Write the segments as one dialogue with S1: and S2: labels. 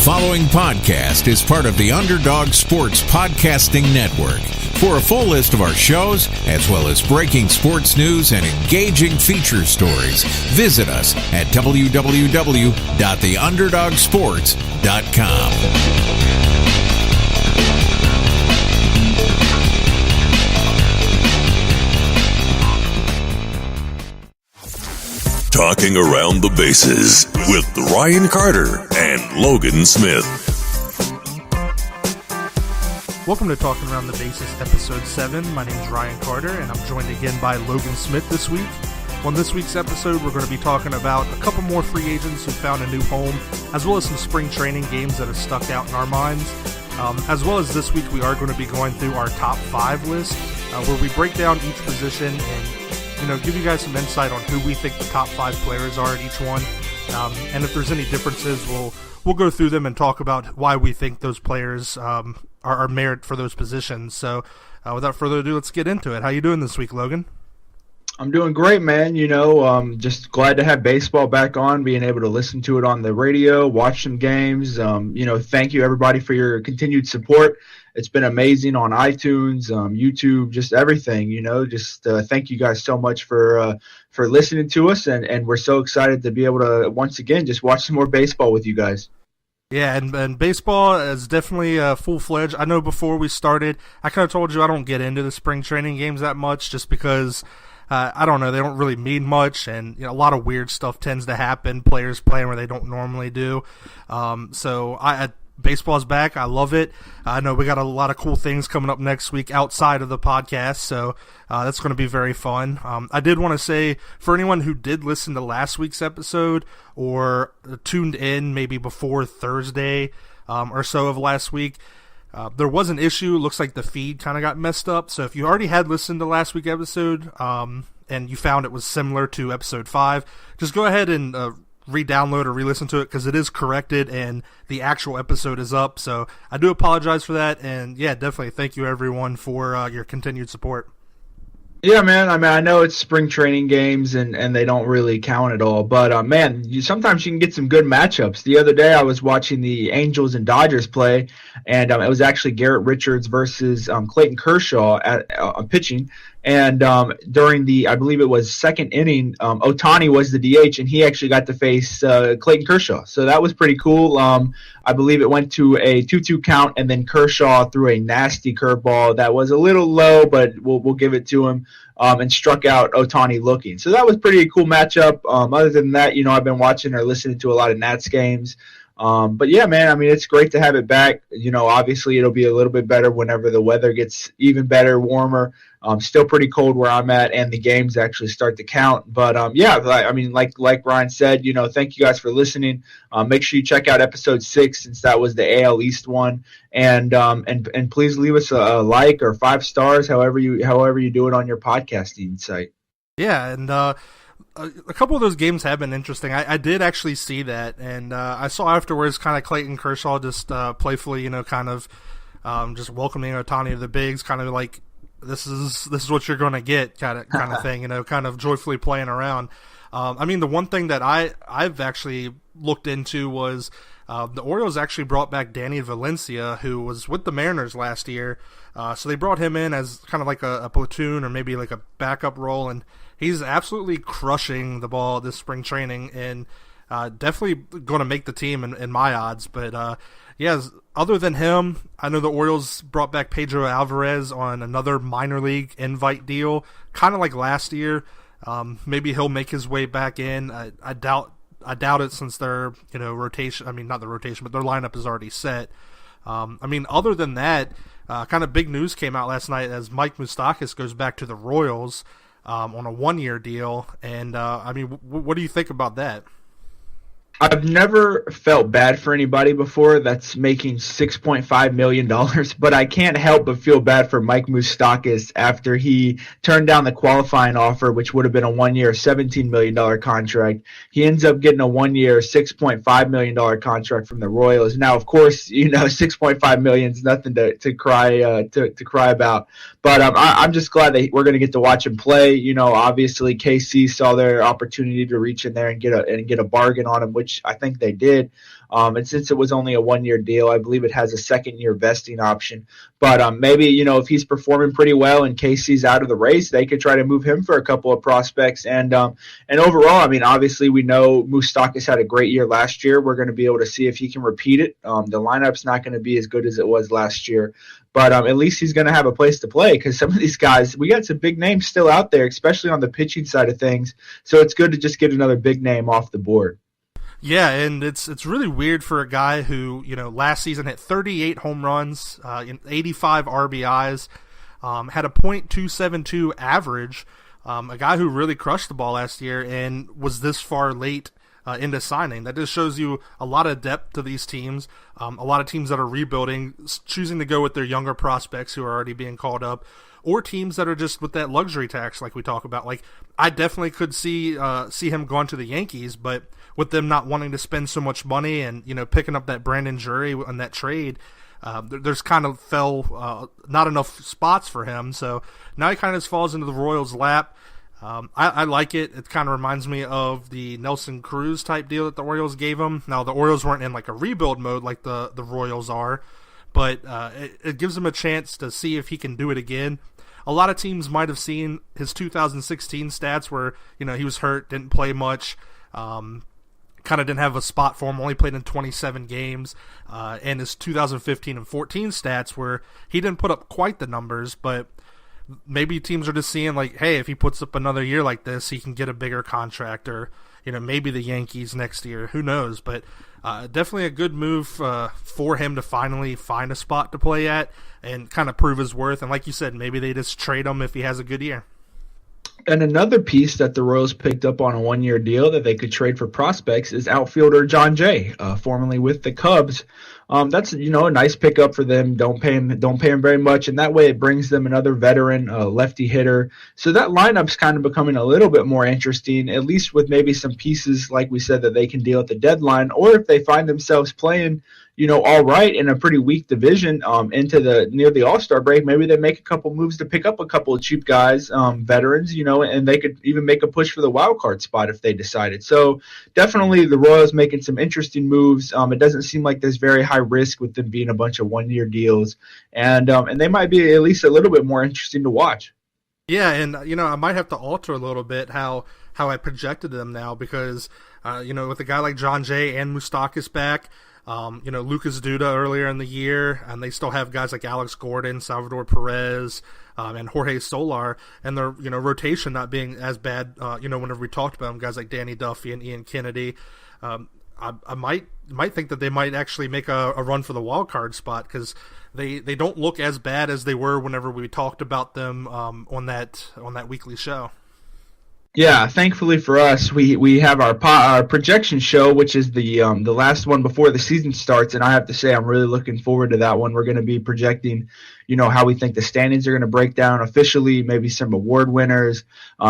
S1: following podcast is part of the Underdog Sports Podcasting Network. For a full list of our shows, as well as breaking sports news and engaging feature stories, visit us at www.theunderdogsports.com.
S2: Talking around the bases with Ryan Carter and Logan Smith.
S3: Welcome to Talking Around the Bases, Episode 7. My name is Ryan Carter, and I'm joined again by Logan Smith this week. On this week's episode, we're going to be talking about a couple more free agents who found a new home, as well as some spring training games that have stuck out in our minds. As well as this week, we are going to be going through our top 5 list, where we break down each position and give you guys some insight on who we think the top 5 players are at each one. And if there's any differences, we'll go through them and talk about why we think those players are merit for those positions. So without further ado, let's get into it. How you doing this week, Logan?
S4: I'm doing great, man. Just glad to have baseball back on, being able to listen to it on the radio, watch some games. Thank you, everybody, for your continued support. It's been amazing on iTunes, YouTube, just everything, thank you guys so much for listening to us. And we're so excited to be able to, once again, just watch some more baseball with you guys.
S3: Yeah, and baseball is definitely full-fledged. I know before we started, I kind of told you I don't get into the spring training games that much just because, I don't know, they don't really mean much, and a lot of weird stuff tends to happen, players playing where they don't normally do. Baseball's back. I love it. I know we got a lot of cool things coming up next week outside of the podcast, so that's going to be very fun. I did want to say, for anyone who did listen to last week's episode or tuned in maybe before Thursday or so of last week, there was an issue. It looks like the feed kind of got messed up, so if you already had listened to last week's episode and you found it was similar to episode 5, just go ahead and re-download or re-listen to it, because it is corrected and the actual episode is up. So I do apologize for that, and yeah, definitely thank you everyone for your continued support.
S4: Yeah, man. I know it's spring training games and they don't really count at all, but sometimes you can get some good matchups. The other day I was watching the Angels and Dodgers play, and it was actually Garrett Richards versus Clayton Kershaw at pitching. And during the, I believe it was second inning, Ohtani was the DH, and he actually got to face Clayton Kershaw. So that was pretty cool. I believe it went to a 2-2 count, and then Kershaw threw a nasty curveball that was a little low, but we'll give it to him, and struck out Ohtani looking. So that was pretty cool matchup. Other than that, I've been watching or listening to a lot of Nats games. But yeah, man, it's great to have it back. Obviously it'll be a little bit better whenever the weather gets even better, warmer. Still pretty cold where I'm at, and the games actually start to count. But like Ryan said, thank you guys for listening. Make sure you check out episode 6, since that was the AL East one, and please leave us a like or 5 stars, however you do it on your podcasting site.
S3: Yeah, and a couple of those games have been interesting. I did actually see that, and I saw afterwards kind of Clayton Kershaw just playfully, just welcoming Ohtani to the bigs, kind of like, this is what you're going to get kind of thing, kind of joyfully playing around. The one thing that I've actually looked into was the Orioles actually brought back Danny Valencia, who was with the Mariners last year. So they brought him in as kind of like a platoon or maybe like a backup role, and he's absolutely crushing the ball this spring training, and definitely going to make the team in my odds. But other than him, I know the Orioles brought back Pedro Alvarez on another minor league invite deal, kind of like last year. Maybe he'll make his way back in. I doubt it, since their rotation. Not the rotation, but their lineup is already set. Other than that, kind of big news came out last night as Mike Moustakas goes back to the Royals on a 1-year deal. And what do you think about that?
S4: I've never felt bad for anybody before that's making $6.5 million, but I can't help but feel bad for Mike Moustakas after he turned down the qualifying offer, which would have been a 1-year, $17 million contract. He ends up getting a 1-year, $6.5 million contract from the Royals. Now, of course, $6.5 million is nothing to cry about. But I'm just glad that we're going to get to watch him play. Obviously KC saw their opportunity to reach in there and get a bargain on him, which which I think they did. And since it was only a 1-year deal, I believe it has a second-year vesting option. But maybe, if he's performing pretty well and KC's out of the race, they could try to move him for a couple of prospects. And overall, I mean, obviously we know Moustakas had a great year last year. We're going to be able to see if he can repeat it. The lineup's not going to be as good as it was last year. But at least he's going to have a place to play, because some of these guys, we got some big names still out there, especially on the pitching side of things. So it's good to just get another big name off the board.
S3: Yeah, and it's really weird for a guy who, last season hit 38 home runs, 85 RBIs, had a .272 average, a guy who really crushed the ball last year and was this far late into signing. That just shows you a lot of depth to these teams. A lot of teams that are rebuilding, choosing to go with their younger prospects who are already being called up, or teams that are just with that luxury tax like we talk about. Like, I definitely could see him going to the Yankees, but with them not wanting to spend so much money and, picking up that Brandon Drury on that trade, there's kind of fell not enough spots for him. So now he kind of just falls into the Royals' lap. I like it. It kind of reminds me of the Nelson Cruz type deal that the Orioles gave him. Now, the Orioles weren't in like a rebuild mode like the Royals are, but it gives him a chance to see if he can do it again. A lot of teams might have seen his 2016 stats where, he was hurt, didn't play much, kind of didn't have a spot for him, only played in 27 games, and his 2015 and 14 stats where he didn't put up quite the numbers, but maybe teams are just seeing like, hey, if he puts up another year like this, he can get a bigger contract, or maybe the Yankees next year, who knows. But definitely a good move for him to finally find a spot to play at and kind of prove his worth. And like you said, maybe they just trade him if he has a good year.
S4: And another piece that the Royals picked up on a 1-year deal that they could trade for prospects is outfielder John Jay, formerly with the Cubs. That's a nice pickup for them. Don't pay him very much, and that way it brings them another veteran lefty hitter. So that lineup's kind of becoming a little bit more interesting, at least with maybe some pieces like we said that they can deal at the deadline, or if they find themselves playing all right in a pretty weak division into near the All-Star break, maybe they make a couple moves to pick up a couple of cheap guys, veterans, and they could even make a push for the wild card spot if they decided. So definitely the Royals making some interesting moves. It doesn't seem like there's very high risk with them being a bunch of 1-year deals, and they might be at least a little bit more interesting to watch.
S3: Yeah, and I might have to alter a little bit how I projected them now, because with a guy like John Jay and Moustakas back, Lucas Duda earlier in the year, and they still have guys like Alex Gordon, Salvador Perez, and Jorge Solar, and their rotation not being as bad. Whenever we talked about them, guys like Danny Duffy and Ian Kennedy, I might think that they might actually make a run for the wild card spot, because they don't look as bad as they were whenever we talked about them on that weekly show.
S4: Yeah, thankfully for us, we have our projection show, which is the last one before the season starts, and I have to say I'm really looking forward to that one. We're going to be projecting, how we think the standings are going to break down officially, maybe some award winners,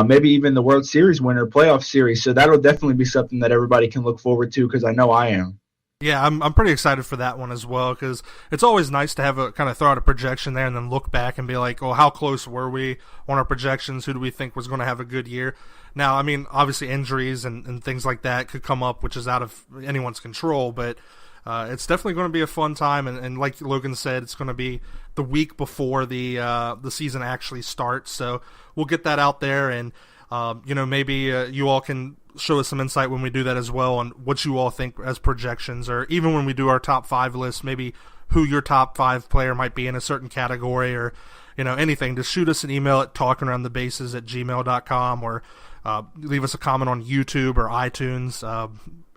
S4: maybe even the World Series winner, playoff series. So that'll definitely be something that everybody can look forward to, because I know I am.
S3: Yeah, I'm pretty excited for that one as well, because it's always nice to have a kind of throw out a projection there and then look back and be like, well, how close were we on our projections? Who do we think was going to have a good year? Now, I mean, obviously injuries and things like that could come up, which is out of anyone's control, but it's definitely going to be a fun time, and like Logan said, it's going to be the week before the season actually starts, so we'll get that out there, and maybe you all can show us some insight when we do that as well on what you all think as projections, or even when we do our top 5 list, maybe who your top 5 player might be in a certain category, or anything. Just shoot us an email at talkingaroundthebases@gmail.com, or leave us a comment on YouTube or iTunes,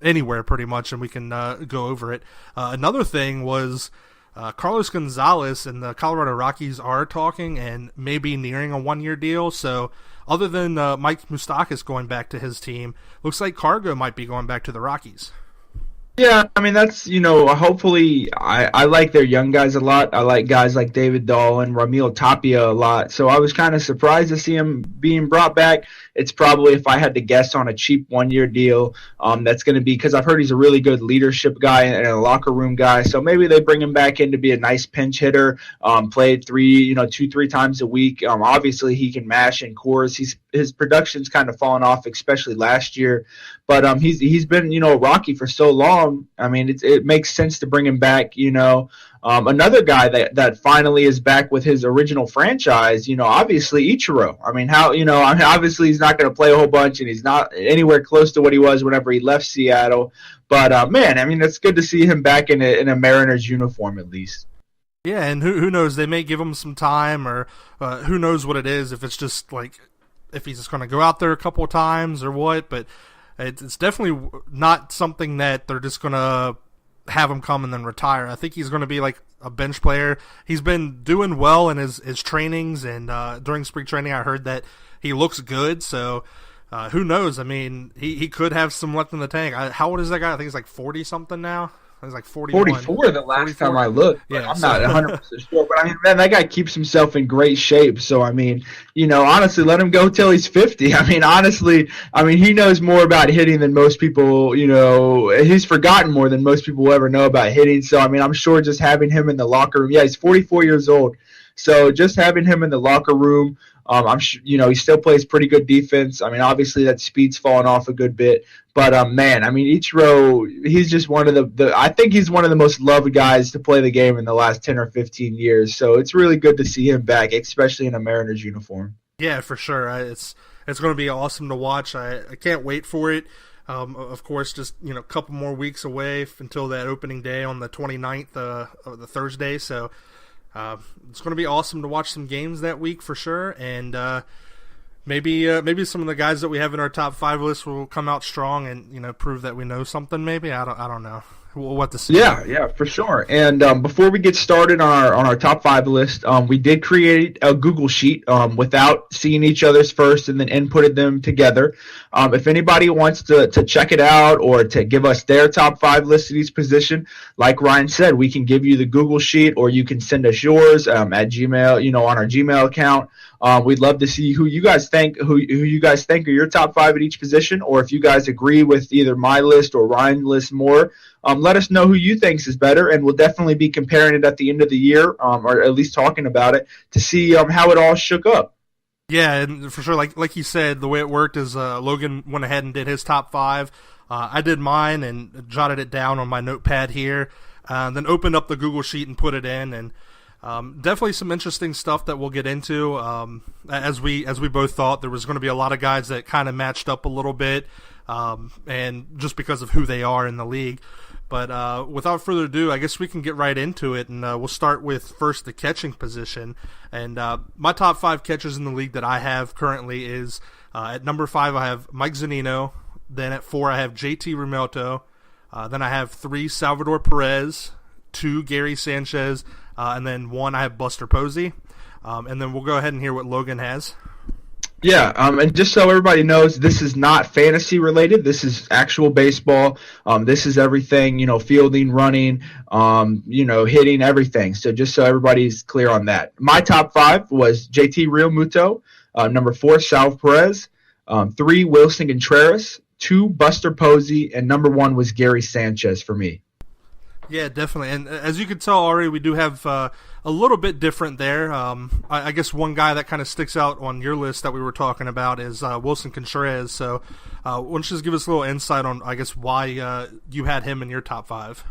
S3: anywhere pretty much, and we can go over it. Another thing was Carlos Gonzalez and the Colorado Rockies are talking and maybe nearing a 1-year deal. So other than Mike Moustakas going back to his team, looks like Cargo might be going back to the Rockies.
S4: Yeah, I mean, that's, hopefully I like their young guys a lot. I like guys like David Dahl and Ramil Tapia a lot. So I was kind of surprised to see him being brought back. It's probably, if I had to guess, on a cheap 1-year deal, that's going to be because I've heard he's a really good leadership guy and a locker room guy. So maybe they bring him back in to be a nice pinch hitter, played 2-3 times a week. Obviously he can mash in Coors. He's his production's kind of fallen off, especially last year. But he's been a Rocky for so long. I mean, it makes sense to bring him back. Another guy that finally is back with his original franchise. Obviously Ichiro. I mean, obviously he's not going to play a whole bunch, and he's not anywhere close to what he was whenever he left Seattle. But man, I mean, it's good to see him back in a Mariners uniform at least.
S3: Yeah, and who knows? They may give him some time, or who knows what it is. If it's just like if he's just going to go out there a couple of times or what. But it's definitely not something that they're just going to have him come and then retire. I think he's going to be like a bench player. He's been doing well in his trainings, and during spring training, I heard that he looks good. So who knows? I mean, he could have some left in the tank. How old is that guy? I think he's like 40 something now. He's like
S4: 44 the last
S3: 44?
S4: time I looked.
S3: Yeah,
S4: I'm not 100% sure. But, I mean, man, that guy keeps himself in great shape. So, I mean, honestly, let him go till he's 50. I mean, honestly, he knows more about hitting than most people, he's forgotten more than most people will ever know about hitting. So, I mean, I'm sure just having him in the locker room. Yeah, he's 44 years old. So, just having him in the locker room, I'm sure, he still plays pretty good defense. I mean, obviously that speed's fallen off a good bit, but man, I mean, Ichiro, he's just one of I think he's one of the most loved guys to play the game in the last 10 or 15 years. So it's really good to see him back, especially in a Mariners uniform.
S3: Yeah, for sure. It's going to be awesome to watch. I can't wait for it. Of course, just a couple more weeks away until that opening day on the 29th of the Thursday. So. It's going to be awesome to watch some games that week for sure, and maybe some of the guys that we have in our top 5 list will come out strong and prove that we know something. Maybe I don't know. We'll have to see.
S4: Yeah, for sure. And before we get started on our top 5 list, we did create a Google sheet without seeing each other's first and then inputted them together. If anybody wants to check it out or to give us their top 5 list at each position, like Ryan said, we can give you the Google sheet, or you can send us yours at Gmail, on our Gmail account. We'd love to see who you guys think are your top 5 at each position, or if you guys agree with either my list or Ryan's list more. Let us know who you think is better, and we'll definitely be comparing it at the end of the year, or at least talking about it to see how it all shook up.
S3: Yeah, and for sure, like you said, the way it worked is Logan went ahead and did his top 5. I did mine and jotted it down on my notepad here, then opened up the Google sheet and put it in, and definitely some interesting stuff that we'll get into. As we both thought, there was going to be a lot of guys that kind of matched up a little bit, and just because of who they are in the league. But without further ado, I guess we can get right into it, and we'll start with first the catching position. And my top 5 catchers in the league that I have currently is at number 5 I have Mike Zunino. Then at 4 I have JT Realmuto. Then I have 3 Salvador Perez, 2 Gary Sanchez, and then 1 I have Buster Posey. And then we'll go ahead and hear what Logan has.
S4: Yeah, and just so everybody knows, this is not fantasy related. This is actual baseball. This is everything, fielding, running, hitting, everything. So just so everybody's clear on that. My top 5 was JT Realmuto, number 4 Salv Perez, 3 Wilson Contreras, 2 Buster Posey, and number 1 was Gary Sanchez for me.
S3: Yeah, definitely. And as you can tell, Ari, we do have a little bit different there. I guess one guy that kind of sticks out on your list that we were talking about is Wilson Contreras. So why don't you just give us a little insight on, I guess, why you had him in your top 5?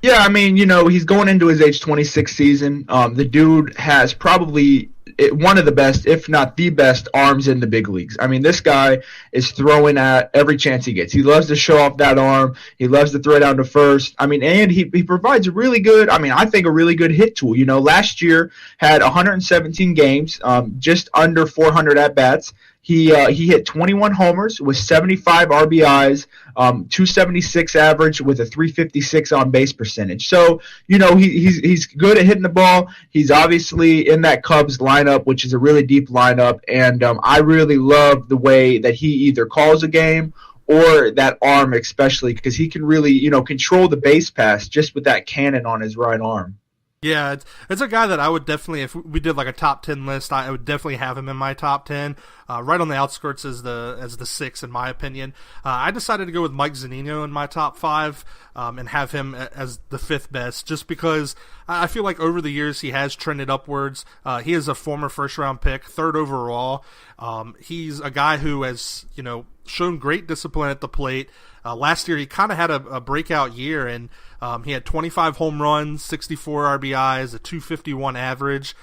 S4: Yeah, I mean, he's going into his age 26 season. The dude has probably one of the best, if not the best, arms in the big leagues. I mean, this guy is throwing at every chance he gets. He loves to show off that arm. He loves to throw down to first. I mean, and he provides a really good, I think a really good hit tool. Last year had 117 games, just under 400 at-bats. He hit 21 homers with 75 RBIs, 276 average with a 356 on base percentage. So, he's good at hitting the ball. He's obviously in that Cubs lineup, which is a really deep lineup. And I really love the way that he either calls a game or that arm, especially because he can really, control the base pass just with that cannon on his right arm.
S3: Yeah, it's a guy that I would definitely, if we did like a top 10 list, I would definitely have him in my top 10. Right on the outskirts as the 6 in my opinion. I decided to go with Mike Zunino in my top 5 and have him as the 5th best, just because I feel like over the years he has trended upwards. He is a former first round pick, 3rd overall. He's a guy who has, shown great discipline at the plate. Last year, he kind of had a breakout year, and he had 25 home runs, 64 RBIs, a 251 average,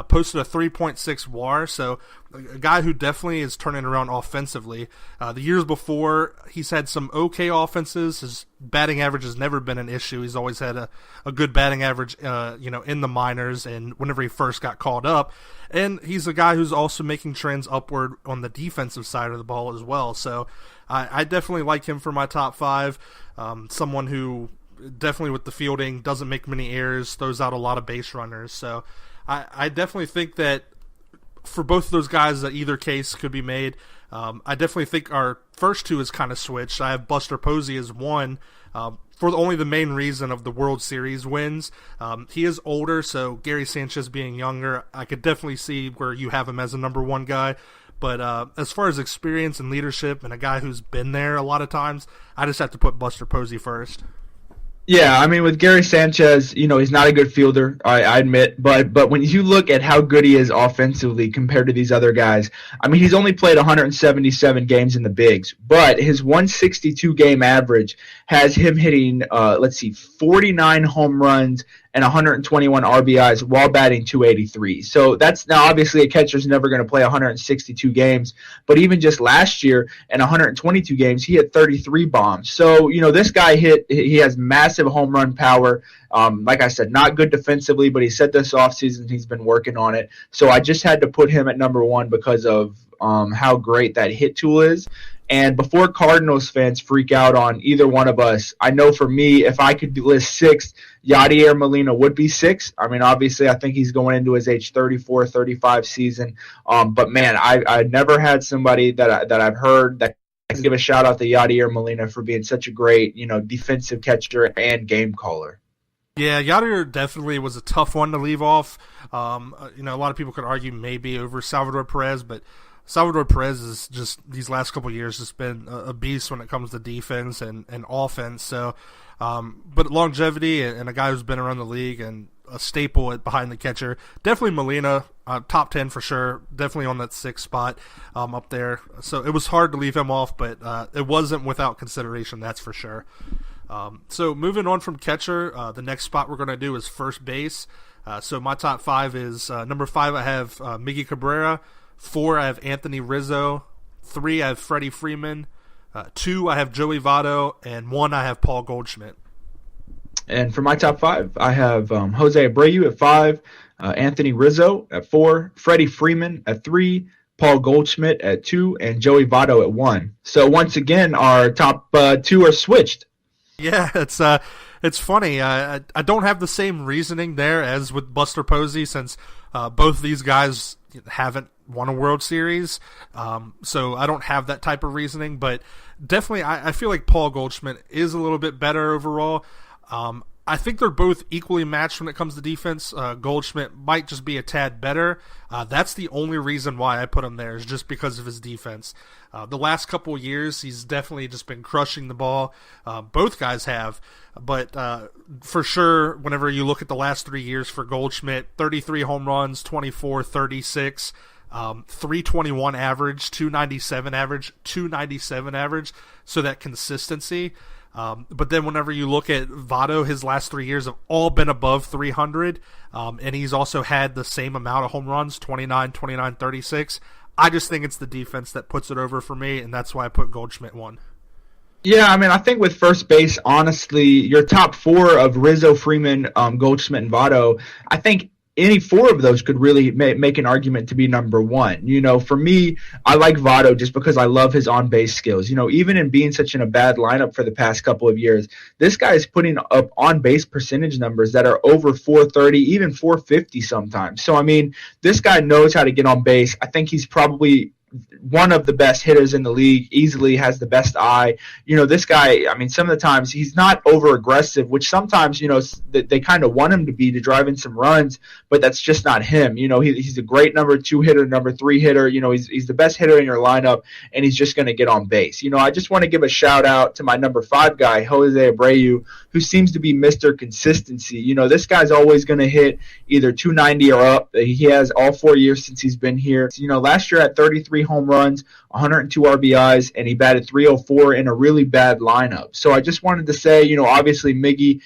S3: posted a 3.6 WAR. So a guy who definitely is turning around offensively. The years before, he's had some okay offenses. His batting average has never been an issue. He's always had a good batting average, in the minors and whenever he first got called up. And he's a guy who's also making trends upward on the defensive side of the ball as well. So I definitely like him for my top 5. Someone who definitely with the fielding doesn't make many errors, throws out a lot of base runners. So I definitely think that for both of those guys, that either case could be made. I definitely think our first two is kind of switched. I have Buster Posey as 1. For only the main reason of the World Series wins. He is older, so Gary Sanchez being younger, I could definitely see where you have him as a number 1 guy. But as far as experience and leadership and a guy who's been there a lot of times, I just have to put Buster Posey first.
S4: Yeah, I mean, with Gary Sanchez, he's not a good fielder, I admit, but when you look at how good he is offensively compared to these other guys, I mean, he's only played 177 games in the bigs, but his 162 game average has him hitting, 49 home runs and 121 RBIs while batting 283. So that's now obviously a catcher's never going to play 162 games, but even just last year in 122 games, he hit 33 bombs. So, this guy he has massive home run power. Like I said, not good defensively, but he said this offseason he's been working on it. So I just had to put him at number 1 because of how great that hit tool is. And before Cardinals fans freak out on either one of us, I know for me, if I could list 6, Yadier Molina would be 6. I mean, obviously, I think he's going into his age 34, 35 season. But, man, I never had somebody that I've heard that I can give a shout-out to Yadier Molina for being such a great, defensive catcher and game caller.
S3: Yeah, Yadier definitely was a tough one to leave off. A lot of people could argue maybe over Salvador Perez, but Salvador Perez is just these last couple of years just been a beast when it comes to defense and offense. So, but longevity and a guy who's been around the league and a staple behind the catcher, definitely Molina, top 10 for sure, definitely on that 6th spot up there. So it was hard to leave him off, but it wasn't without consideration, that's for sure. So moving on from catcher, the next spot we're going to do is first base. So my top 5 is number 5 I have Miggy Cabrera. 4, I have Anthony Rizzo. 3, I have Freddie Freeman. 2, I have Joey Votto. And 1, I have Paul Goldschmidt.
S4: And for my top 5, I have Jose Abreu at 5, Anthony Rizzo at 4, Freddie Freeman at 3, Paul Goldschmidt at 2, and Joey Votto at 1. So once again, our top 2 are switched.
S3: Yeah, it's funny. I don't have the same reasoning there as with Buster Posey, since both these guys haven't won a World Series, so I don't have that type of reasoning. But definitely, I feel like Paul Goldschmidt is a little bit better overall. I think they're both equally matched when it comes to defense. Goldschmidt might just be a tad better. That's the only reason why I put him there, is just because of his defense. The last couple of years, he's definitely just been crushing the ball. Both guys have. But for sure, whenever you look at the last 3 years for Goldschmidt, 33 home runs, 24, 36, 321 average, 297 average. So that consistency. But then whenever you look at Votto, his last 3 years have all been above 300, and he's also had the same amount of home runs, 29, 36. I just think it's the defense that puts it over for me, and that's why I put Goldschmidt 1.
S4: Yeah, I mean, I think with first base, honestly, your top 4 of Rizzo, Freeman, Goldschmidt, and Votto, I think any 4 of those could really make an argument to be number 1. For me, I like Votto just because I love his on-base skills. Even in being such in a bad lineup for the past couple of years, this guy is putting up on-base percentage numbers that are over 430, even 450 sometimes. So, I mean, this guy knows how to get on base. I think he's probably one of the best hitters in the league, easily has the best eye. This guy, I mean, some of the times he's not over aggressive, which sometimes, they kind of want him to be to drive in some runs, but that's just not him. He's a great number 2 hitter, number 3 hitter. He's the best hitter in your lineup, and he's just going to get on base. I just want to give a shout out to my number 5 guy, Jose Abreu, who seems to be Mr. Consistency. This guy's always going to hit either 290 or up. He has all 4 years since he's been here. Last year at 33 home runs, 102 RBIs, and he batted 304 in a really bad lineup. So I just wanted to say, obviously Miggy,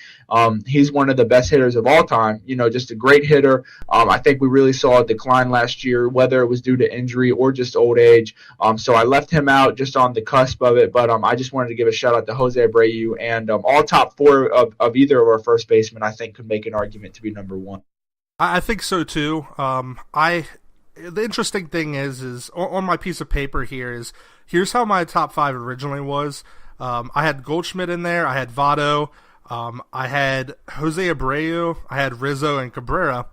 S4: he's one of the best hitters of all time, just a great hitter. I think we really saw a decline last year, whether it was due to injury or just old age. So I left him out just on the cusp of it, but I just wanted to give a shout out to Jose Abreu, and all top four of either of our first basemen, I think, could make an argument to be number one.
S3: I think so too. The interesting thing is on my piece of paper here's how my top five originally was. I had Goldschmidt in there. I had Votto. I had Jose Abreu. I had Rizzo and Cabrera.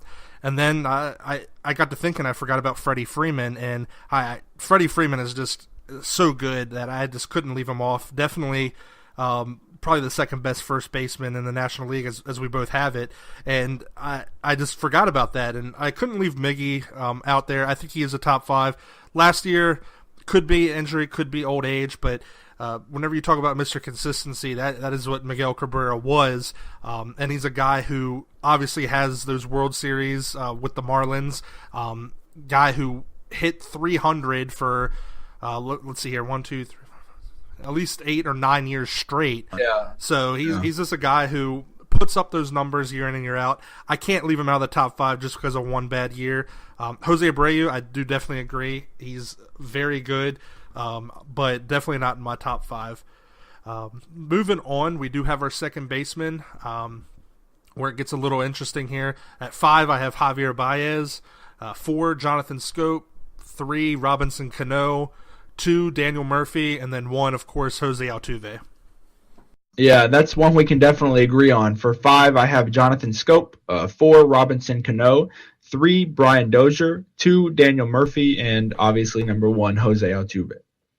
S3: And then I got to thinking, I forgot about Freddie Freeman. And Freddie Freeman is just so good that I just couldn't leave him off. Definitely probably the second best first baseman in the National League as we both have it. And I just forgot about that. And I couldn't leave Miggy out there. I think he is a top five. Last year, could be injury, could be old age, but whenever you talk about Mr. Consistency, that is what Miguel Cabrera was. And he's a guy who obviously has those World Series with the Marlins. Guy who hit 300 for, let's see here, 1, 2, 3, at least 8 or 9 years straight.
S4: Yeah.
S3: So he's just a guy who puts up those numbers year in and year out. I can't leave him out of the top five just because of one bad year. Jose Abreu, I do definitely agree. He's very good, but definitely not in my top five. Moving on, we do have our second baseman, where it gets a little interesting here. At 5, I have Javier Baez. 4, Jonathan Scope. 3, Robinson Cano. 2, Daniel Murphy. And then 1, of course, Jose Altuve.
S4: Yeah, that's one we can definitely agree on. For 5, I have Jonathan Scope. 4, Robinson Cano. 3, Brian Dozier. 2, Daniel Murphy. And obviously number 1, Jose Altuve.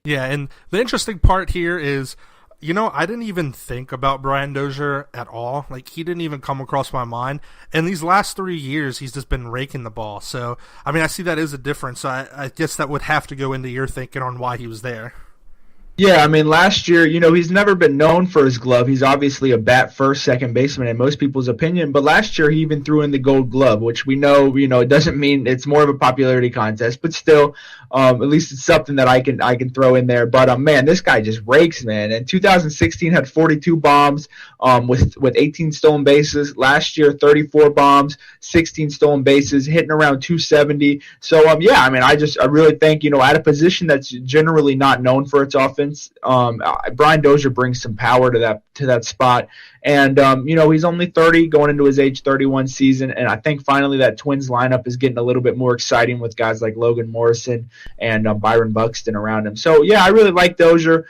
S3: Yeah, and the interesting part here is, I didn't even think about Brian Dozier at all. Like, he didn't even come across my mind. And these last 3 years, he's just been raking the ball. So, I see that is a difference. So I guess that would have to go into your thinking on why he was there.
S4: Yeah, last year, he's never been known for his glove. He's obviously a bat first, second baseman in most people's opinion. But last year, he even threw in the Gold Glove, which we know, it doesn't mean it's more of a popularity contest, but still, at least it's something that I can throw in there. But man, this guy just rakes, man. In 2016, had 42 bombs, with 18 stolen bases. Last year, 34 bombs, 16 stolen bases, hitting around 270. So yeah, I really think, at a position that's generally not known for its offense, Brian Dozier brings some power to that spot, and he's only 30, going into his age 31 season, and I think finally that Twins lineup is getting a little bit more exciting with guys like Logan Morrison and Byron Buxton around him. So yeah, I really like Dozier.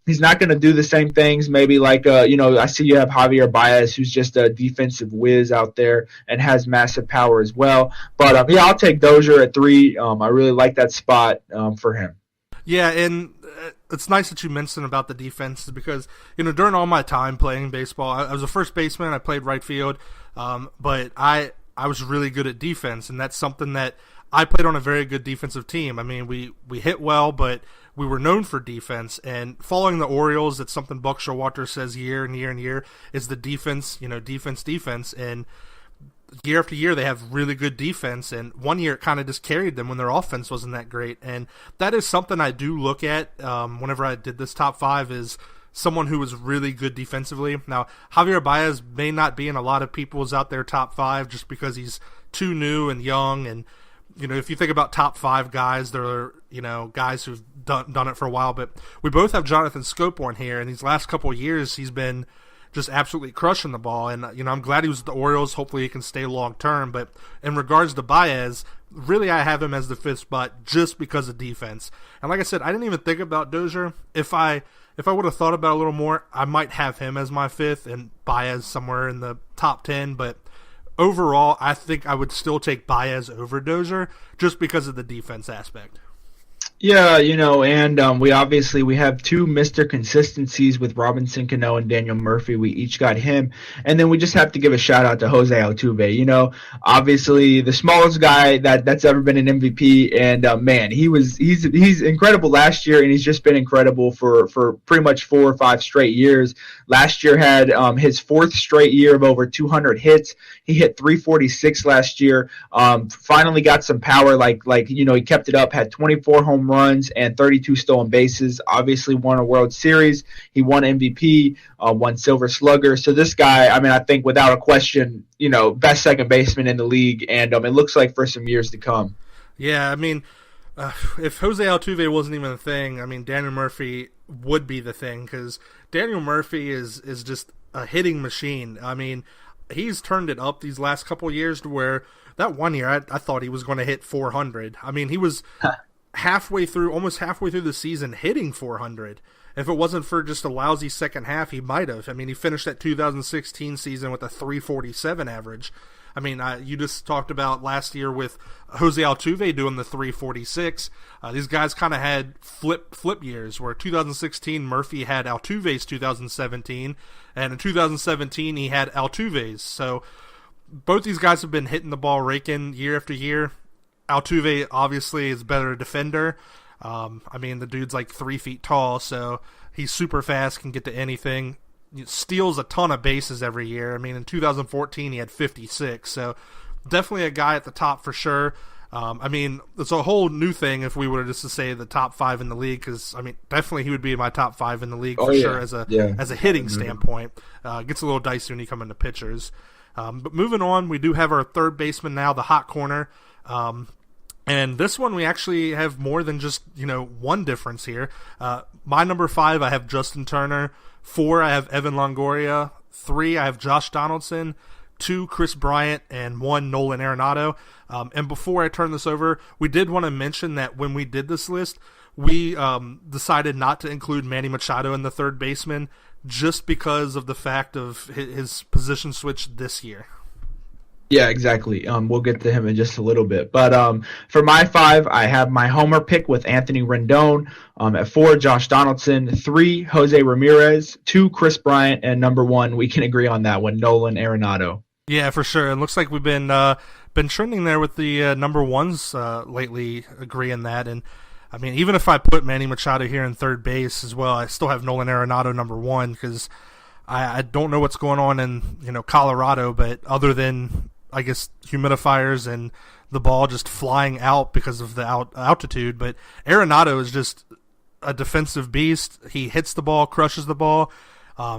S4: He's not going to do the same things, maybe like I see you have Javier Baez, who's just a defensive whiz out there and has massive power as well. But yeah, I'll take Dozier at 3. I really like that spot for him.
S3: Yeah, and it's nice that you mentioned about the defense because, during all my time playing baseball, I was a first baseman. I played right field, but I was really good at defense, and that's something that I played on a very good defensive team. We hit well, but we were known for defense. And following the Orioles, it's something Buck Showalter says year and year and year, is the defense, defense. And year after year, they have really good defense, and one year it kind of just carried them when their offense wasn't that great. And that is something I do look at whenever I did this top 5, is someone who was really good defensively. Now, Javier Baez may not be in a lot of people's out there top 5 just because he's too new and young. And, if you think about top 5 guys, there are, guys who've done it for a while. But we both have Jonathan Scope on here, and these last couple of years he's been just absolutely crushing the ball. And, I'm glad he was with the Orioles. Hopefully he can stay long term. But in regards to Baez, really I have him as the 5th spot just because of defense. And like I said, I didn't even think about Dozier. If I would have thought about it a little more, I might have him as my 5th and Baez somewhere in the top 10. But overall, I think I would still take Baez over Dozier just because of the defense aspect.
S4: Yeah, and we have 2 Mr. Consistencies with Robinson Cano and Daniel Murphy. We each got him. And then we just have to give a shout out to Jose Altuve. Obviously the smallest guy that's ever been an MVP, and man, he's incredible last year, and he's just been incredible for pretty much 4 or 5 straight years. Last year had his 4th straight year of over 200 hits. He hit 346 last year. Finally got some power, like he kept it up, had 24 home runs and 32 stolen bases. Obviously won a World Series. He won MVP, won Silver Slugger. So this guy, I mean, I think without a question, best second baseman in the league, and it looks like for some years to come.
S3: Yeah, I mean, if Jose Altuve wasn't even a thing, I mean, Daniel Murphy would be the thing, because Daniel Murphy is just a hitting machine. I mean, he's turned it up these last couple of years to where that one year I thought he was going to hit 400. I mean, he was almost halfway through the season hitting 400. If it wasn't for just a lousy second half, he might have. I mean, he finished that 2016 season with a 347 average. I mean, you just talked about last year with Jose Altuve doing the 346. These guys kind of had flip years, where 2016 Murphy had Altuve's 2017, and in 2017 he had Altuve's. So both these guys have been hitting the ball raking year after year. Altuve obviously is a better defender. I mean, the dude's like 3 feet tall, so he's super fast, can get to anything. Steals a ton of bases every year. I mean, in 2014 he had 56, so definitely a guy at the top for sure. I mean, it's a whole new thing if we were just to say the top 5 in the league, because I mean, definitely he would be in my top 5 in the league for sure as a hitting standpoint. Gets a little dicey when you come into pitchers. But moving on, we do have our third baseman now, the hot corner. And this one we actually have more than just one difference here. My number 5, I have Justin Turner. 4, I have Evan Longoria. 3, I have Josh Donaldson. 2, Chris Bryant, and 1, Nolan Arenado. And before I turn this over, we did want to mention that when we did this list, we decided not to include Manny Machado in the third baseman just because of the fact of his position switch this year.
S4: Yeah, exactly. We'll get to him in just a little bit. But for my 5, I have my homer pick with Anthony Rendon. At 4, Josh Donaldson. 3, Jose Ramirez. 2, Chris Bryant. And number 1, we can agree on that one, Nolan Arenado.
S3: Yeah, for sure. It looks like we've been trending there with the number 1s lately, agreeing that. And I mean, even if I put Manny Machado here in third base as well, I still have Nolan Arenado number 1, because I don't know what's going on in Colorado, but other than I guess humidifiers and the ball just flying out because of the altitude. But Arenado is just a defensive beast. He hits the ball, crushes the ball.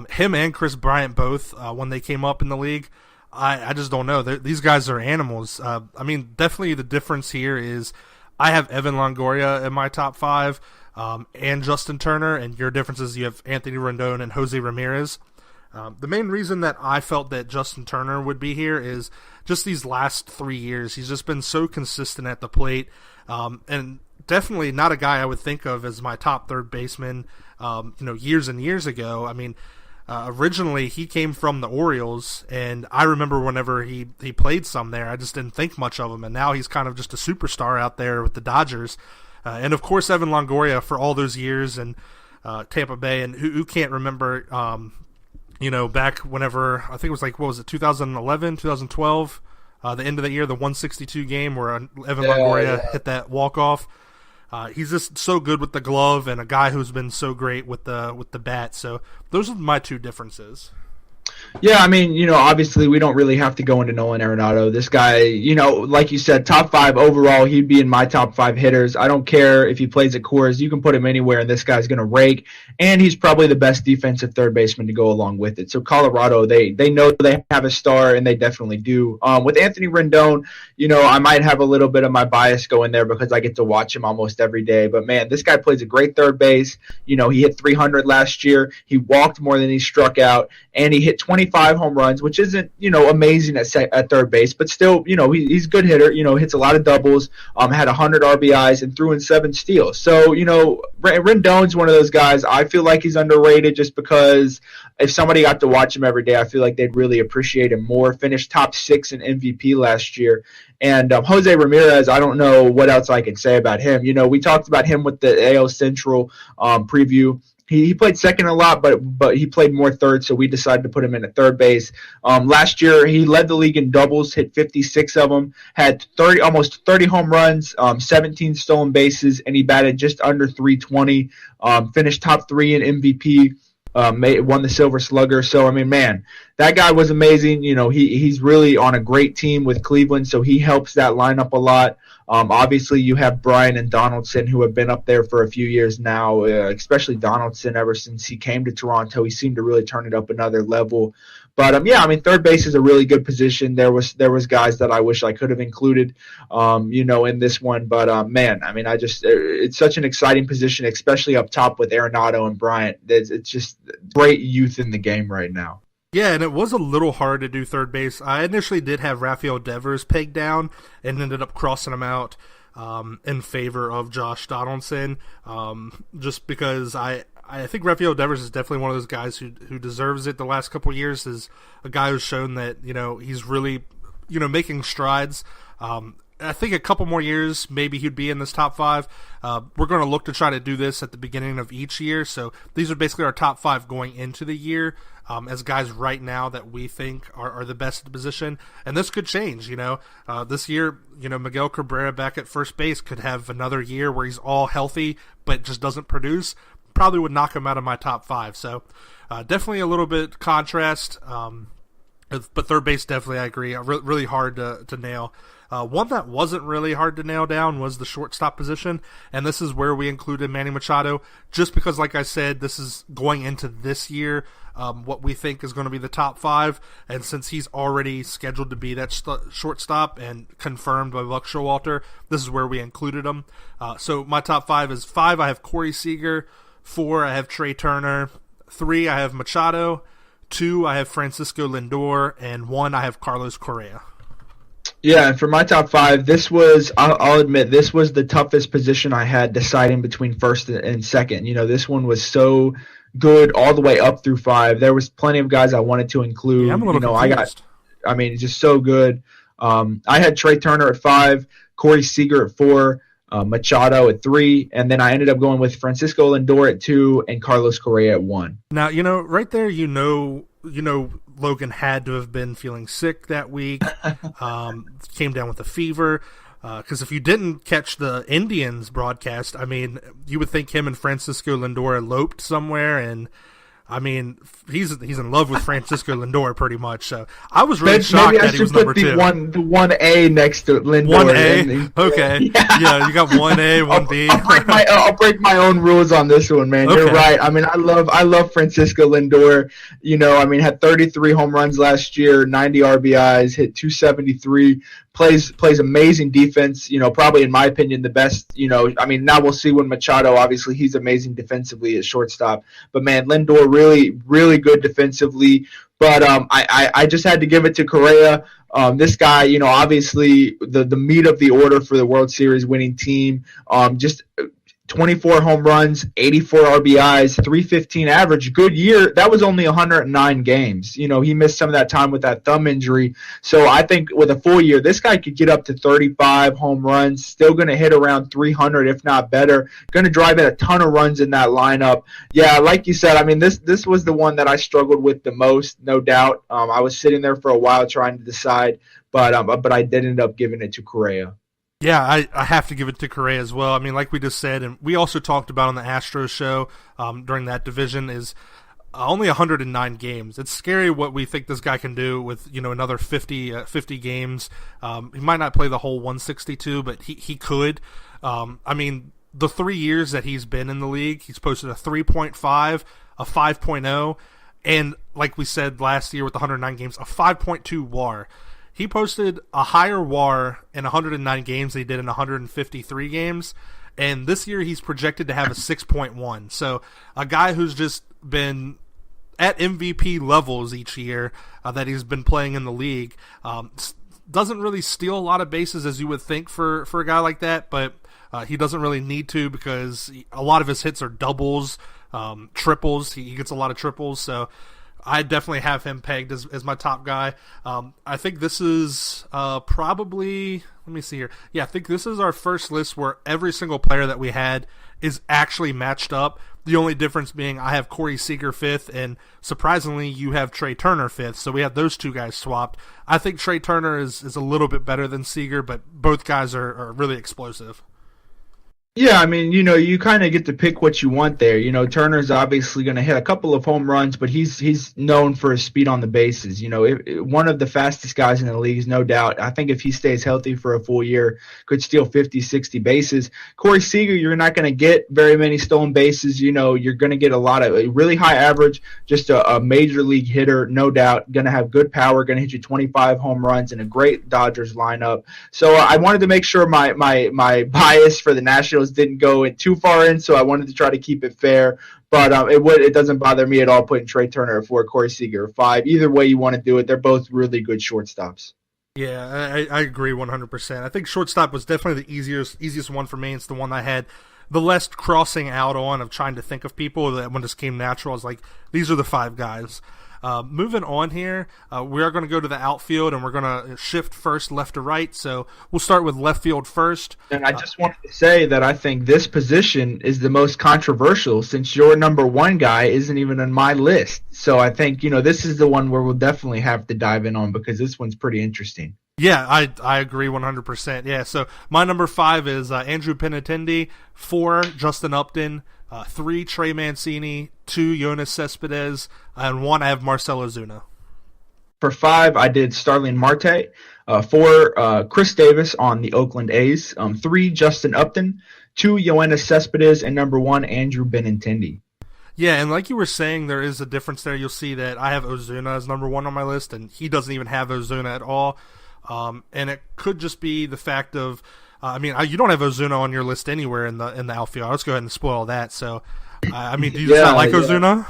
S3: Him and Chris Bryant both, when they came up in the league, I just don't know. These guys are animals. I mean, definitely the difference here is I have Evan Longoria in my top 5 and Justin Turner, and your difference is you have Anthony Rendon and Jose Ramirez. The main reason that I felt that Justin Turner would be here is just these last 3 years. He's just been so consistent at the plate, and definitely not a guy I would think of as my top third baseman, years and years ago. I mean, originally he came from the Orioles, and I remember whenever he played some there, I just didn't think much of him, and now he's kind of just a superstar out there with the Dodgers. And of course, Evan Longoria for all those years in Tampa Bay, and who can't remember, back whenever, I think it was 2011, 2012, the end of the year, the 162 game where Evan Longoria hit that walk-off. He's just so good with the glove, and a guy who's been so great with the bat. So those are my 2 differences.
S4: Yeah, I mean, obviously we don't really have to go into Nolan Arenado. This guy, like you said, top 5 overall, he'd be in my top 5 hitters. I don't care if he plays at Coors. You can put him anywhere, and this guy's going to rake. And he's probably the best defensive third baseman to go along with it. So Colorado, they know they have a star, and they definitely do. With Anthony Rendon, I might have a little bit of my bias going there because I get to watch him almost every day. But, man, this guy plays a great third base. He hit 300 last year. He walked more than he struck out, and he hit 25 home runs, which isn't, amazing at third base, but still, he's a good hitter, hits a lot of doubles, had 100 RBIs and threw in 7 steals. So, Rendon's one of those guys, I feel like he's underrated just because if somebody got to watch him every day, I feel like they'd really appreciate him more. Finished top 6 in MVP last year. And Jose Ramirez, I don't know what else I could say about him. We talked about him with the AL Central preview. He played second a lot, but he played more third, so we decided to put him in at third base. Last year, he led the league in doubles, hit 56 of them, had almost 30 home runs, 17 stolen bases, and he batted just under 320, finished top 3 in MVP. Won the Silver Slugger. So, I mean, man, that guy was amazing. He's really on a great team with Cleveland, so he helps that lineup a lot. Obviously, you have Bryan and Donaldson, who have been up there for a few years now, especially Donaldson. Ever since he came to Toronto, he seemed to really turn it up another level. But third base is a really good position. There was guys that I wish I could have included, in this one. But it's such an exciting position, especially up top with Arenado and Bryant. It's just great youth in the game right now.
S3: Yeah, and it was a little hard to do third base. I initially did have Rafael Devers pegged down and ended up crossing him out in favor of Josh Donaldson, just because I think Rafael Devers is definitely one of those guys who deserves it. The last couple of years is a guy who's shown that he's really making strides. I think a couple more years, maybe he'd be in this top 5. We're going to look to try to do this at the beginning of each year. So these are basically our top 5 going into the year as guys right now that we think are the best at the position. And this could change, This year, Miguel Cabrera back at first base could have another year where he's all healthy but just doesn't produce. Probably would knock him out of my top 5. So definitely a little bit contrast. But third base, definitely, I agree. Really hard to nail. One that wasn't really hard to nail down was the shortstop position, and this is where we included Manny Machado, just because, like I said, this is going into this year, what we think is going to be the top 5, and since he's already scheduled to be that shortstop and confirmed by Buck Showalter, this is where we included him. So my top 5 is 5, I have Corey Seager, 4, I have Trey Turner, 3, I have Machado, 2, I have Francisco Lindor, and 1, I have Carlos Correa.
S4: Yeah, and for my top 5, I'll admit, this was the toughest position I had deciding between first and second. This one was so good all the way up through 5. There was plenty of guys I wanted to include.
S3: Yeah, I'm a little confused.
S4: Just so good. I had Trey Turner at 5, Corey Seager at 4, Machado at 3, and then I ended up going with Francisco Lindor at 2 and Carlos Correa at 1.
S3: Now, right there, Logan had to have been feeling sick that week, came down with a fever, because if you didn't catch the Indians broadcast, you would think him and Francisco Lindor eloped somewhere, and he's in love with Francisco Lindor pretty much. So I was really shocked that he was number 2.
S4: The 1A next to Lindor.
S3: 1A? Okay. Yeah, you got 1A, 1B.
S4: I'll break my own rules on this one, man. Okay. You're right. I love Francisco Lindor. Had 33 home runs last year, 90 RBIs, hit 273. Plays amazing defense, probably in my opinion the best, now we'll see when Machado, obviously he's amazing defensively at shortstop, but man, Lindor really, really good defensively, but I just had to give it to Correa. This guy, obviously the meat of the order for the World Series winning team, just 24 home runs, 84 RBIs, 315 average, good year. That was only 109 games. He missed some of that time with that thumb injury. So I think with a full year, this guy could get up to 35 home runs, still going to hit around 300, if not better. Going to drive in a ton of runs in that lineup. Yeah, like you said, this was the one that I struggled with the most, no doubt. I was sitting there for a while trying to decide, but I did end up giving it to Correa.
S3: Yeah, I have to give it to Correa as well. Like we just said, and we also talked about on the Astros show during that division, is only 109 games. It's scary what we think this guy can do with another 50 games. He might not play the whole 162, but he could. The 3 years that he's been in the league, he's posted a 3.5, a 5.0, and like we said last year with the 109 games, a 5.2 WAR. He posted a higher WAR in 109 games than he did in 153 games, and this year he's projected to have a 6.1. So a guy who's just been at MVP levels each year that he's been playing in the league, doesn't really steal a lot of bases as you would think for a guy like that, but he doesn't really need to because a lot of his hits are doubles, triples. He gets a lot of triples, so I definitely have him pegged as my top guy. I think this is probably, let me see here. Yeah, I think this is our first list where every single player that we had is actually matched up. The only difference being I have Corey Seager 5th, and surprisingly you have Trey Turner 5th, so we have those two guys swapped. I think Trey Turner is a little bit better than Seager, but both guys are really explosive.
S4: Yeah, I mean, you kind of get to pick what you want there. Turner's obviously going to hit a couple of home runs, but he's known for his speed on the bases. One of the fastest guys in the league, no doubt. I think if he stays healthy for a full year, could steal 50, 60 bases. Corey Seager, you're not going to get very many stolen bases. You're going to get a really high average, just a major league hitter, no doubt. Going to have good power, going to hit you 25 home runs and a great Dodgers lineup. So I wanted to make sure my bias for the Nationals didn't go in too far in, so I wanted to try to keep it fair. But it doesn't bother me at all putting Trey Turner at 4, Corey Seager at 5. Either way you want to do it, they're both really good shortstops.
S3: Yeah, I agree 100%. I think shortstop was definitely the easiest one for me. It's the one I had the less crossing out on of trying to think of people. That when this came natural, I was like, these are the 5 guys. Moving on here, we are going to go to the outfield, and we're going to shift first left to right. So we'll start with left field first.
S4: And I just wanted to say that I think this position is the most controversial since your number 1 guy isn't even on my list. So I think, this is the one where we'll definitely have to dive in on because this one's pretty interesting.
S3: Yeah, I agree 100%. Yeah, so my number 5 is Andrew Benintendi, 4, Justin Upton, 3, Trey Mancini, 2, Yoenis Cespedes, and 1, I have Marcell Ozuna.
S4: For 5, I did Starling Marte. 4, Chris Davis on the Oakland A's. 3, Justin Upton. 2, Yoenis Cespedes. And number 1, Andrew Benintendi.
S3: Yeah, and like you were saying, there is a difference there. You'll see that I have Ozuna as number 1 on my list, and he doesn't even have Ozuna at all. And it could just be the fact of, you don't have Ozuna on your list anywhere in the outfield. Let's go ahead and spoil that. So, do you just not like Ozuna?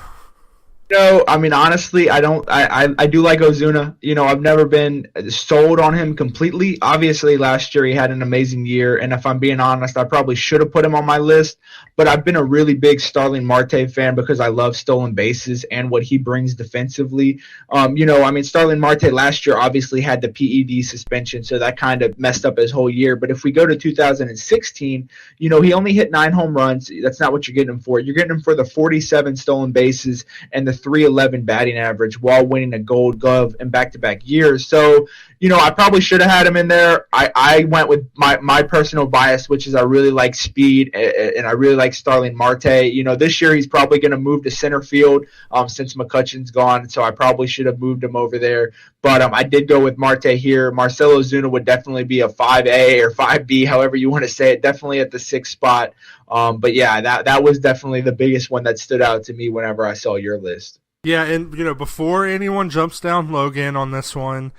S4: No, honestly, I don't. I do like Ozuna. I've never been sold on him completely. Obviously, last year he had an amazing year, and if I'm being honest, I probably should have put him on my list. But I've been a really big Starling Marte fan because I love stolen bases and what he brings defensively. Starling Marte last year obviously had the PED suspension, so that kind of messed up his whole year. But if we go to 2016, he only hit 9 home runs. That's not what you're getting him for. You're getting him for the 47 stolen bases and the 311 batting average while winning a Gold Glove in back-to-back years. So, I probably should have had him in there. I went with my personal bias, which is I really like speed and I really like Starling Marte. This year he's probably going to move to center field since McCutchen's gone, so I probably should have moved him over there. But I did go with Marte here. Marcell Ozuna would definitely be a 5A or 5B, however you want to say it, definitely at the 6th spot. But yeah, that was definitely the biggest one that stood out to me whenever I saw your list.
S3: Yeah, and before anyone jumps down Logan on this one,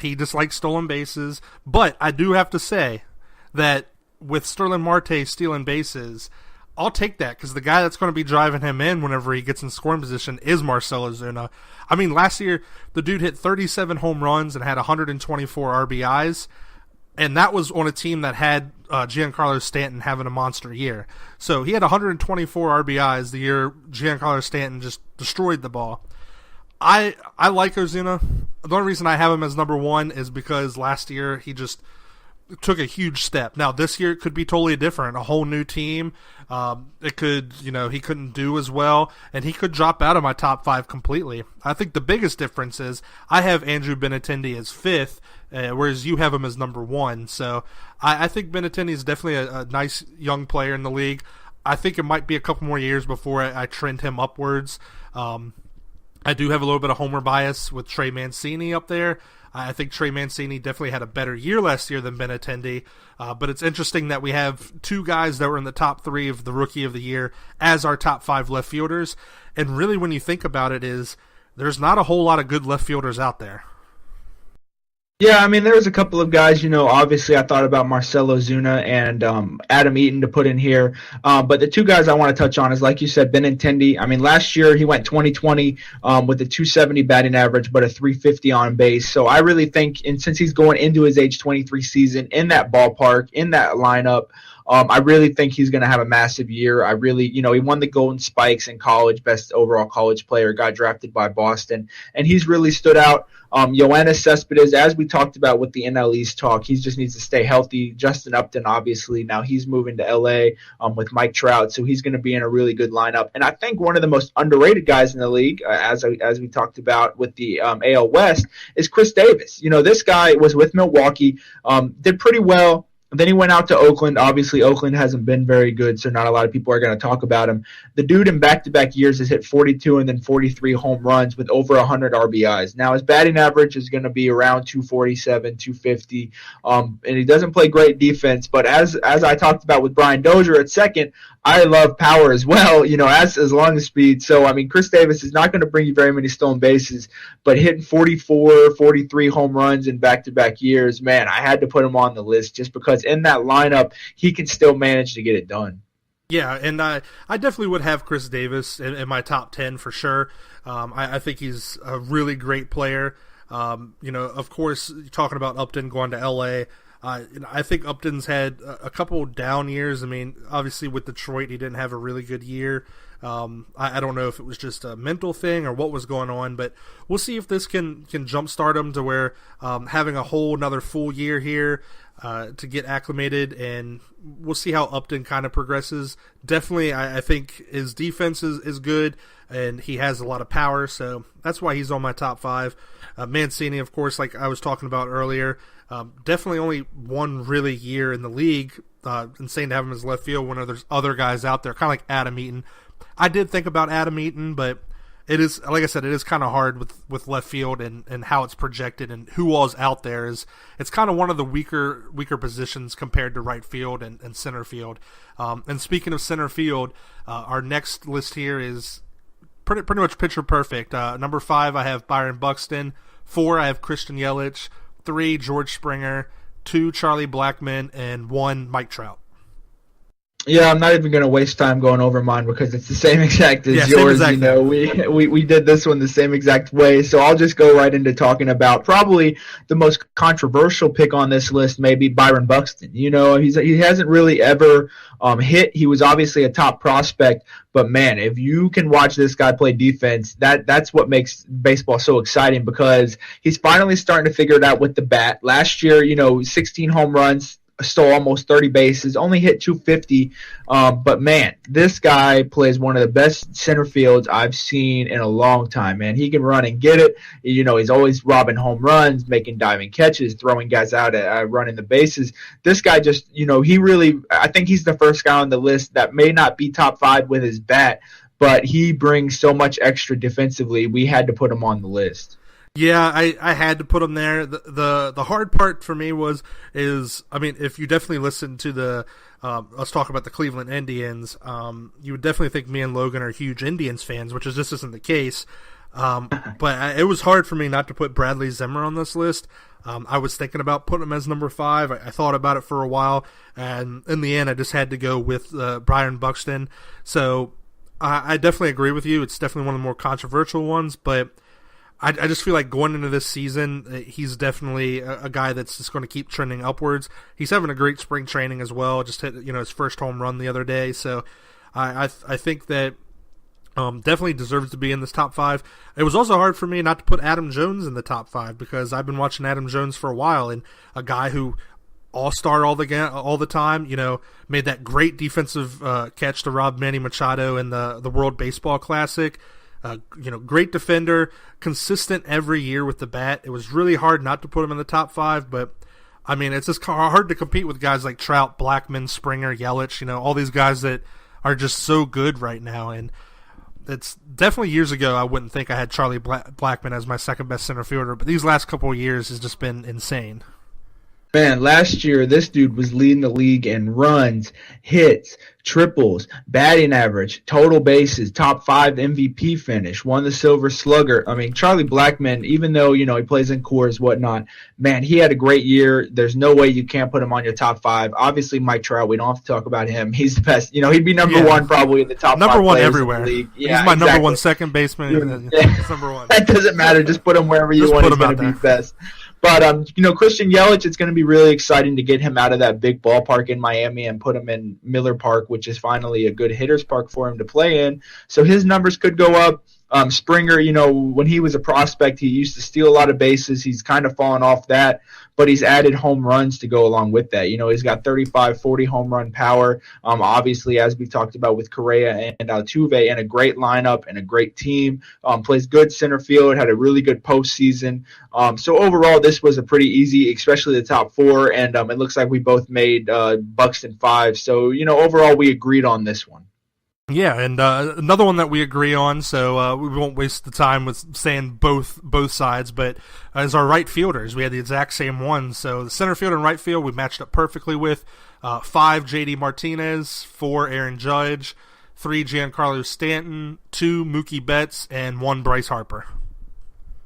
S3: he just likes stolen bases. But I do have to say that with Starling Marte stealing bases, I'll take that because the guy that's going to be driving him in whenever he gets in scoring position is Marcell Ozuna. Last year the dude hit 37 home runs and had 124 RBIs. And that was on a team that had Giancarlo Stanton having a monster year. So he had 124 RBIs the year Giancarlo Stanton just destroyed the ball. I like Ozuna. The only reason I have him as number 1 is because last year he just took a huge step. Now this year it could be totally different. A whole new team. It could, he couldn't do as well, and he could drop out of my top 5 completely. I think the biggest difference is I have Andrew Benintendi as 5th, whereas you have him as number 1. So I think Benintendi is definitely a nice young player in the league. I think it might be a couple more years before I trend him upwards. I do have a little bit of homer bias with Trey Mancini up there. I think Trey Mancini definitely had a better year last year than Benintendi, but it's interesting that we have 2 guys that were in the top 3 of the Rookie of the Year as our top 5 left fielders. And really, when you think about it, there's not a whole lot of good left fielders out there.
S4: Yeah, there was a couple of guys, obviously I thought about Marcell Ozuna and Adam Eaton to put in here. But the 2 guys I want to touch on is, like you said, Benintendi. Last year he went 20-20 with a 270 batting average, but a 350 on base. So I really think, and since he's going into his age 23 season in that ballpark, in that lineup, I really think he's going to have a massive year. He won the Golden Spikes in college, best overall college player, got drafted by Boston, and he's really stood out. Yoenis Cespedes, as we talked about with the NL East talk, he just needs to stay healthy. Justin Upton, obviously, now he's moving to LA with Mike Trout, so he's going to be in a really good lineup. And I think one of the most underrated guys in the league, as we talked about with the AL West, is Chris Davis. This guy was with Milwaukee, did pretty well. Then he went out to Oakland. Obviously, Oakland hasn't been very good, so not a lot of people are going to talk about him. The dude in back-to-back years has hit 42 and then 43 home runs with over 100 RBIs. Now, his batting average is going to be around 247, 250, and he doesn't play great defense. But as I talked about with Brian Dozier at second, I love power as well, as long as speed. So, I mean, Chris Davis is not going to bring you very many stolen bases, but hitting 44, 43 home runs in back-to-back years, man, I had to put him on the list just because in that lineup, he can still manage to get it done.
S3: Yeah, and I definitely would have Chris Davis in my top 10 for sure. I think he's a really great player. Of course, talking about Upton going to L.A., I think Upton's had a couple down years. I mean, obviously with Detroit, he didn't have a really good year. I don't know if it was just a mental thing or what was going on, but we'll see if this can jumpstart him to where having a whole another full year here to get acclimated, and we'll see how Upton kind of progresses. Definitely, I think his defense is good, and he has a lot of power, so that's why he's on my top 5. Mancini, of course, like I was talking about earlier, definitely only one really year in the league. Insane to have him as left field when there's other guys out there, kind of like Adam Eaton. I did think about Adam Eaton, but it is, like I said, it is kind of hard with left field and how it's projected and who all's out there. It's kind of one of the weaker positions compared to right field and center field. And speaking of center field, our next list here is pretty much picture perfect. Number 5, I have Byron Buxton. 4, I have Christian Yelich. 3, George Springer. 2, Charlie Blackmon. And 1, Mike Trout.
S4: Yeah, I'm not even going to waste time going over mine because it's the same exact as yours. We did this one the same exact way. So I'll just go right into talking about probably the most controversial pick on this list, maybe Byron Buxton. He hasn't really ever hit. He was obviously a top prospect, but man, if you can watch this guy play defense, that's what makes baseball so exciting because he's finally starting to figure it out with the bat. Last year, 16 home runs, stole almost 30 bases, only hit 250. But man, this guy plays one of the best center fields I've seen in a long time, man. He can run and get it. He's always robbing home runs, making diving catches, throwing guys out at running the bases. This guy just, I think he's the first guy on the list that may not be top 5 with his bat, but he brings so much extra defensively. We had to put him on the list.
S3: Yeah, I had to put him there. The hard part for me if you definitely listen to let's talk about the Cleveland Indians, you would definitely think me and Logan are huge Indians fans, which just isn't the case. But it was hard for me not to put Bradley Zimmer on this list. I was thinking about putting him as number 5. I thought about it for a while, and in the end, I just had to go with Byron Buxton. So I definitely agree with you. It's definitely one of the more controversial ones, but I just feel like going into this season, he's definitely a guy that's just going to keep trending upwards. He's having a great spring training as well. Just hit his first home run the other day, so I think that definitely deserves to be in this top 5. It was also hard for me not to put Adam Jones in the top 5 because I've been watching Adam Jones for a while, and a guy who all-star all the time, made that great defensive catch to rob Manny Machado in the World Baseball Classic. Great defender, consistent every year with the bat. It was really hard not to put him in the top 5, but I mean, it's just hard to compete with guys like Trout, Blackmon, Springer, Yelich, all these guys that are just so good right now. And it's definitely years ago I wouldn't think I had Charlie Blackmon as my second best center fielder, but these last couple of years has just been insane.
S4: Man, last year this dude was leading the league in runs, hits, triples, batting average, total bases, top 5 MVP finish, won the Silver Slugger. I mean, Charlie Blackmon, even though, he plays in Coors, whatnot, man, he had a great year. There's no way you can't put him on your top 5. Obviously, Mike Trout, we don't have to talk about him. He's the best. He'd be number 1 probably in the top 5
S3: number 1
S4: players
S3: everywhere.
S4: In the league.
S3: Yeah, he's my number 1 second baseman.
S4: Yeah.
S3: He's number 1.
S4: That doesn't matter. Just put him wherever you want. He's going to be best. But, Christian Yelich, it's going to be really exciting to get him out of that big ballpark in Miami and put him in Miller Park, which is finally a good hitter's park for him to play in. So his numbers could go up. Springer, when he was a prospect, he used to steal a lot of bases. He's kind of fallen off that, but he's added home runs to go along with that. He's got 35, 40 home run power. Obviously, as we talked about with Correa and Altuve, and a great lineup and a great team. Plays good center field, had a really good postseason. So overall, this was a pretty easy, especially the top four, and it looks like we both made Buxton 5. So, overall, we agreed on this one.
S3: Yeah, and another one that we agree on, so we won't waste the time with saying both sides, but is our right fielders. We had the exact same ones. So the center field and right field we matched up perfectly with. 5, J.D. Martinez, 4, Aaron Judge, 3, Giancarlo Stanton, 2, Mookie Betts, and 1, Bryce Harper.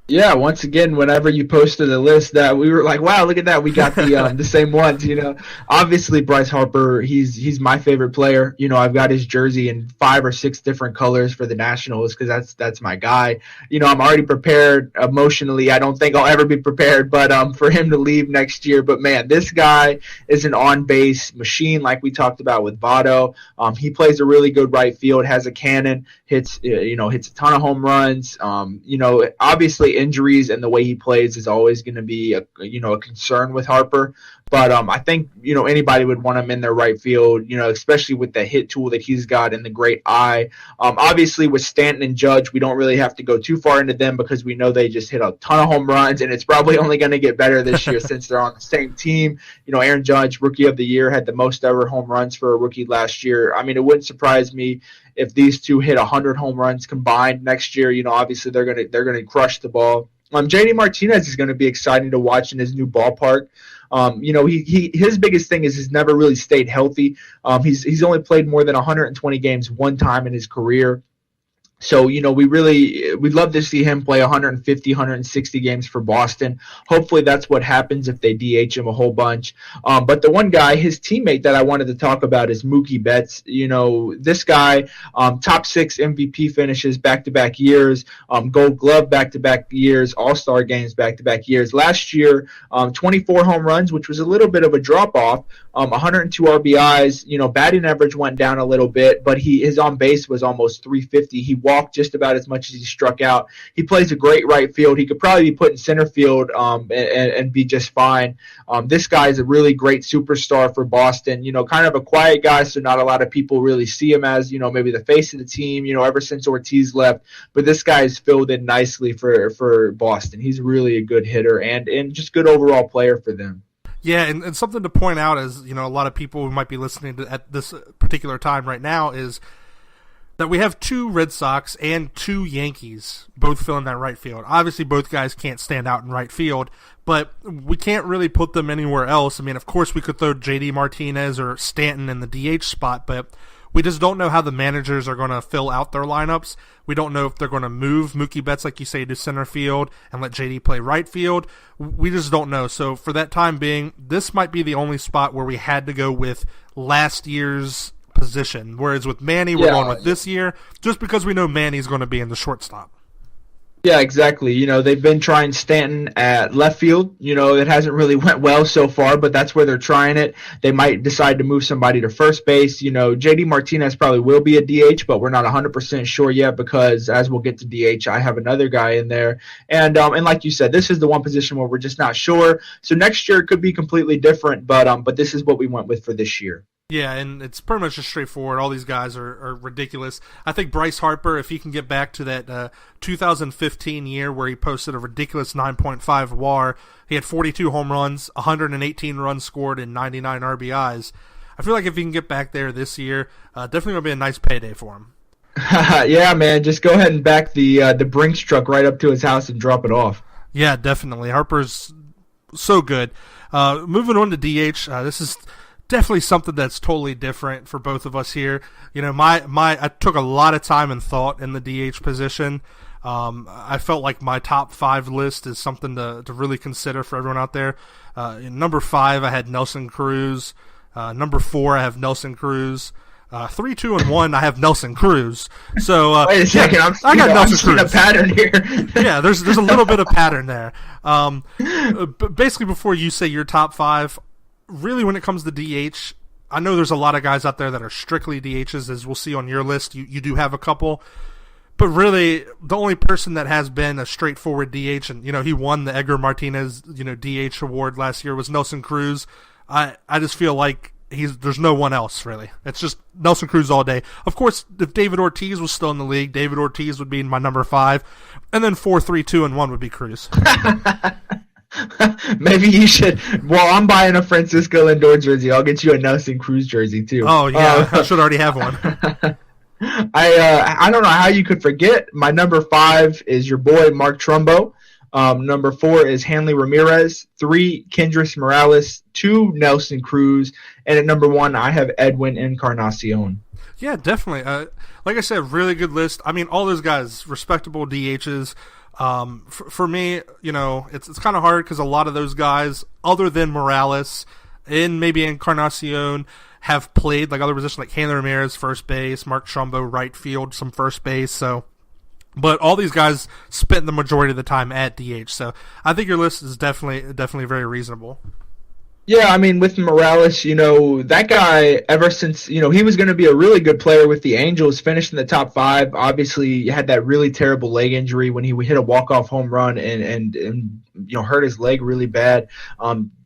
S4: Yeah, once again, whenever you posted a list, that we were like, wow, look at that. We got the same ones, Obviously, Bryce Harper, he's my favorite player. I've got his jersey in 5 or 6 different colors for the Nationals because that's my guy. I'm already prepared emotionally. I don't think I'll ever be prepared, but for him to leave next year. But, man, this guy is an on-base machine like we talked about with Votto. He plays a really good right field, has a cannon, hits a ton of home runs. Obviously, injuries and the way he plays is always going to be a concern with Harper, but I think anybody would want him in their right field, especially with the hit tool that he's got and the great eye. Obviously with Stanton and Judge, we don't really have to go too far into them because we know they just hit a ton of home runs, and it's probably only going to get better this year since they're on the same team. Aaron Judge, Rookie of the Year, had the most ever home runs for a rookie last year. I mean, it wouldn't surprise me if these two hit 100 home runs combined next year. Obviously they're gonna crush the ball. J.D. Martinez is going to be exciting to watch in his new ballpark. His biggest thing is he's never really stayed healthy. He's only played more than 120 games one time in his career. So, we'd love to see him play 150, 160 games for Boston. Hopefully that's what happens if they DH him a whole bunch. But the one guy, his teammate that I wanted to talk about is Mookie Betts. This guy, top 6 MVP finishes back-to-back years, Gold Glove back-to-back years, All-Star games back-to-back years. Last year, 24 home runs, which was a little bit of a drop-off, 102 RBIs. Batting average went down a little bit, but his on-base was almost 350. He walked just about as much as he struck out. He plays a great right field. He could probably be put in center field and be just fine. This guy is a really great superstar for Boston. Kind of a quiet guy, so not a lot of people really see him as, maybe the face of the team, ever since Ortiz left. But this guy is filled in nicely for Boston. He's really a good hitter and just good overall player for them.
S3: Yeah, and something to point out is, a lot of people who might be listening to at this particular time right now is that we have 2 Red Sox and 2 Yankees both filling that right field. Obviously, both guys can't stand out in right field, but we can't really put them anywhere else. I mean, of course, we could throw J.D. Martinez or Stanton in the DH spot, but we just don't know how the managers are going to fill out their lineups. We don't know if they're going to move Mookie Betts, like you say, to center field and let J.D. play right field. We just don't know. So for that time being, this might be the only spot where we had to go with last year's position, whereas with Manny we're going with this year just because we know Manny's going to be in the shortstop.
S4: Yeah, exactly. They've been trying Stanton at left field. It hasn't really went well so far, but that's where they're trying it. They might decide to move somebody to first base. J.D. Martinez probably will be a DH, but we're not 100% sure yet because as we'll get to DH, I have another guy in there. And like you said, this is the one position where we're just not sure. So next year it could be completely different, but this is what we went with for this year.
S3: Yeah, and it's pretty much just straightforward. All these guys are ridiculous. I think Bryce Harper, if he can get back to that 2015 year where he posted a ridiculous 9.5 WAR, he had 42 home runs, 118 runs scored, and 99 RBIs. I feel like if he can get back there this year, definitely going to be a nice payday for him.
S4: Yeah, man, just go ahead and back the Brinks truck right up to his house and drop it off.
S3: Yeah, definitely. Harper's so good. Moving on to DH, this is definitely something that's totally different for both of us here. I took a lot of time and thought in the DH position. I felt like my top 5 list is something to really consider for everyone out there. In number 5, I had Nelson Cruz. Number 4, I have Nelson Cruz. 3, 2, and 1, I have Nelson Cruz. So
S4: wait a second, I got Nelson Cruz. A pattern here.
S3: Yeah, there's a little bit of pattern there. Basically, before you say your top 5. Really, when it comes to DH, I know there's a lot of guys out there that are strictly DHs, as we'll see on your list. You do have a couple. But really, the only person that has been a straightforward DH, and he won the Edgar Martinez DH award last year, was Nelson Cruz. I just feel like there's no one else really. It's just Nelson Cruz all day. Of course, if David Ortiz was still in the league, David Ortiz would be my number 5, and then 4, 3, 2, and 1 would be Cruz.
S4: Maybe you should. Well, I'm buying a Francisco Lindor jersey. I'll get you a Nelson Cruz jersey too.
S3: Oh yeah, I should already have one.
S4: I don't know how you could forget. My number 5 is your boy Mark Trumbo. Number 4 is Hanley Ramirez. 3, Kendrys Morales. 2, Nelson Cruz. And at number 1, I have Edwin Encarnacion.
S3: Yeah, definitely. Like I said, really good list. I mean, all those guys, respectable DHs. For me, it's kind of hard because a lot of those guys, other than Morales and maybe Encarnacion, have played like other positions, like Hanley Ramirez, first base, Mark Trumbo, right field, some first base. So, but all these guys spent the majority of the time at DH. So I think your list is definitely very reasonable.
S4: Yeah, I mean, with Morales, that guy, ever since, he was going to be a really good player with the Angels, finished in the top 5. Obviously, he had that really terrible leg injury when he hit a walk-off home run and hurt his leg really bad,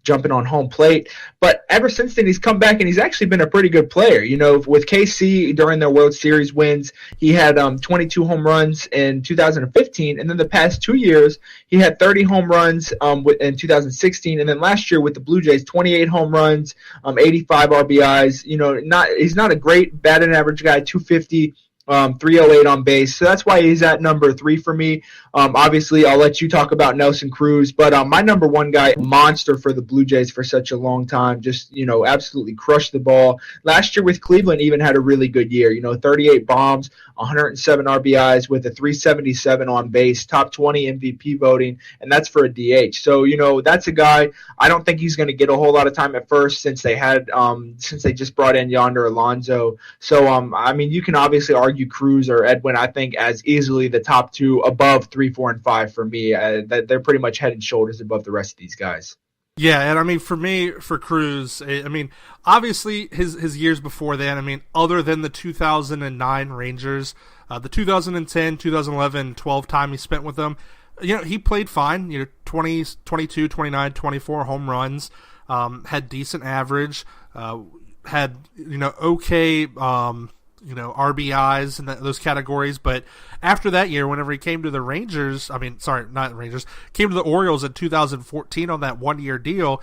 S4: jumping on home plate. But ever since then, he's come back, and he's actually been a pretty good player. With KC during their World Series wins, he had 22 home runs in 2015, and then the past 2 years, he had 30 home runs in 2016, and then last year with the Blue Jays, 28 home runs, 85 RBIs. He's not a great batting average guy, 250. 308 on base. So that's why he's at number 3 for me. Obviously, I'll let you talk about Nelson Cruz, but my number 1 guy, monster for the Blue Jays for such a long time, just, absolutely crushed the ball. Last year with Cleveland even had a really good year, 38 bombs, 107 RBIs with a 377 on base, top 20 MVP voting, and that's for a DH. So, that's a guy, I don't think he's going to get a whole lot of time at first since they just brought in Yonder Alonso. So, I mean, you can obviously argue Cruz or Edwin, I think, as easily the top 2 above 3, 4, and 5 for me. That they're pretty much head and shoulders above the rest of these guys.
S3: Yeah, and I mean, for me, for Cruz, I mean, obviously his years before that, I mean, other than the 2009 Rangers, the 2010, 2011, 12 time he spent with them, he played fine, 20, 22, 29, 24 home runs, had decent average, had, okay, RBIs and those categories, but after that year, whenever he came to the Rangers, came to the Orioles in 2014 on that 1-year deal,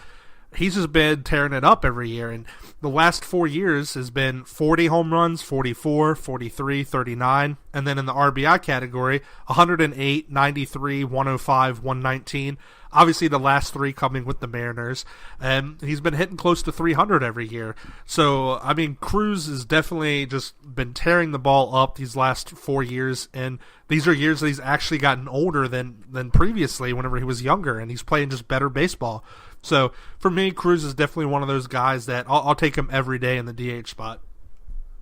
S3: he's just been tearing it up every year, and the last 4 years has been 40 home runs, 44, 43, 39, and then in the RBI category, 108, 93, 105, 119, obviously the last 3 coming with the Mariners, and he's been hitting close to 300 every year. So, I mean, Cruz has definitely just been tearing the ball up these last 4 years, and these are years that he's actually gotten older than previously whenever he was younger, and he's playing just better baseball. So, for me, Cruz is definitely one of those guys that I'll take him every day in the DH spot.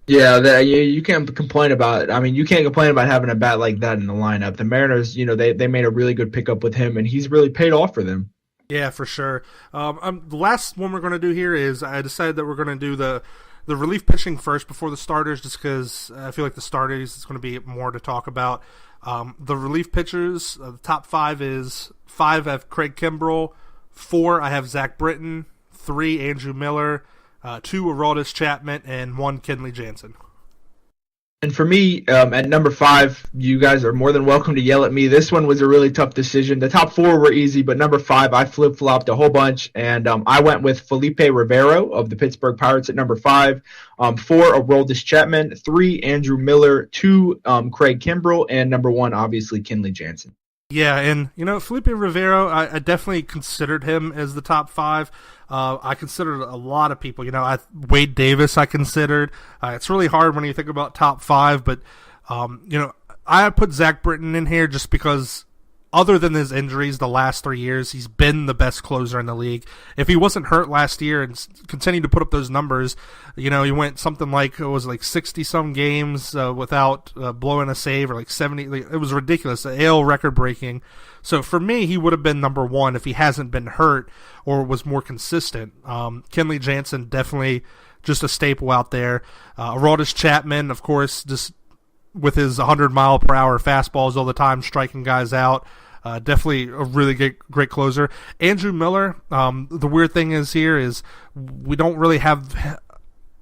S4: Yeah, you can't complain about it. I mean, you can't complain about having a bat like that in the lineup. The Mariners, they made a really good pickup with him, and he's really paid off for them.
S3: Yeah, for sure. The last one we're going to do here is I decided that we're going to do the relief pitching first before the starters, just because I feel like the starters is going to be more to talk about. The relief pitchers, the top 5 is 5 I have Craig Kimbrell, 4 I have Zach Britton, 3 Andrew Miller, 2 Aroldis Chapman, and 1 Kenley Jansen.
S4: And for me, at number 5, you guys are more than welcome to yell at me. This one was a really tough decision. The top 4 were easy, but number 5, I flip-flopped a whole bunch, and I went with Felipe Rivero of the Pittsburgh Pirates at number 5, 4 Aroldis Chapman, 3 Andrew Miller, 2 Craig Kimbrell, and number 1, obviously, Kenley Jansen.
S3: Yeah, and, Felipe Rivero, I definitely considered him as the top 5. I considered a lot of people. Wade Davis I considered. It's really hard when you think about top 5, but, I put Zach Britton in here just because other than his injuries the last 3 years, he's been the best closer in the league. If he wasn't hurt last year and continued to put up those numbers, he went something like, 60-some games without blowing a save, or 70. It was ridiculous, AL record-breaking. So for me, he would have been number 1 if he hasn't been hurt or was more consistent. Kenley Jansen, definitely just a staple out there. Aroldis Chapman, of course, just with his 100-mile-per-hour fastballs all the time, striking guys out. Definitely a really great closer. Andrew Miller, the weird thing is we don't really have,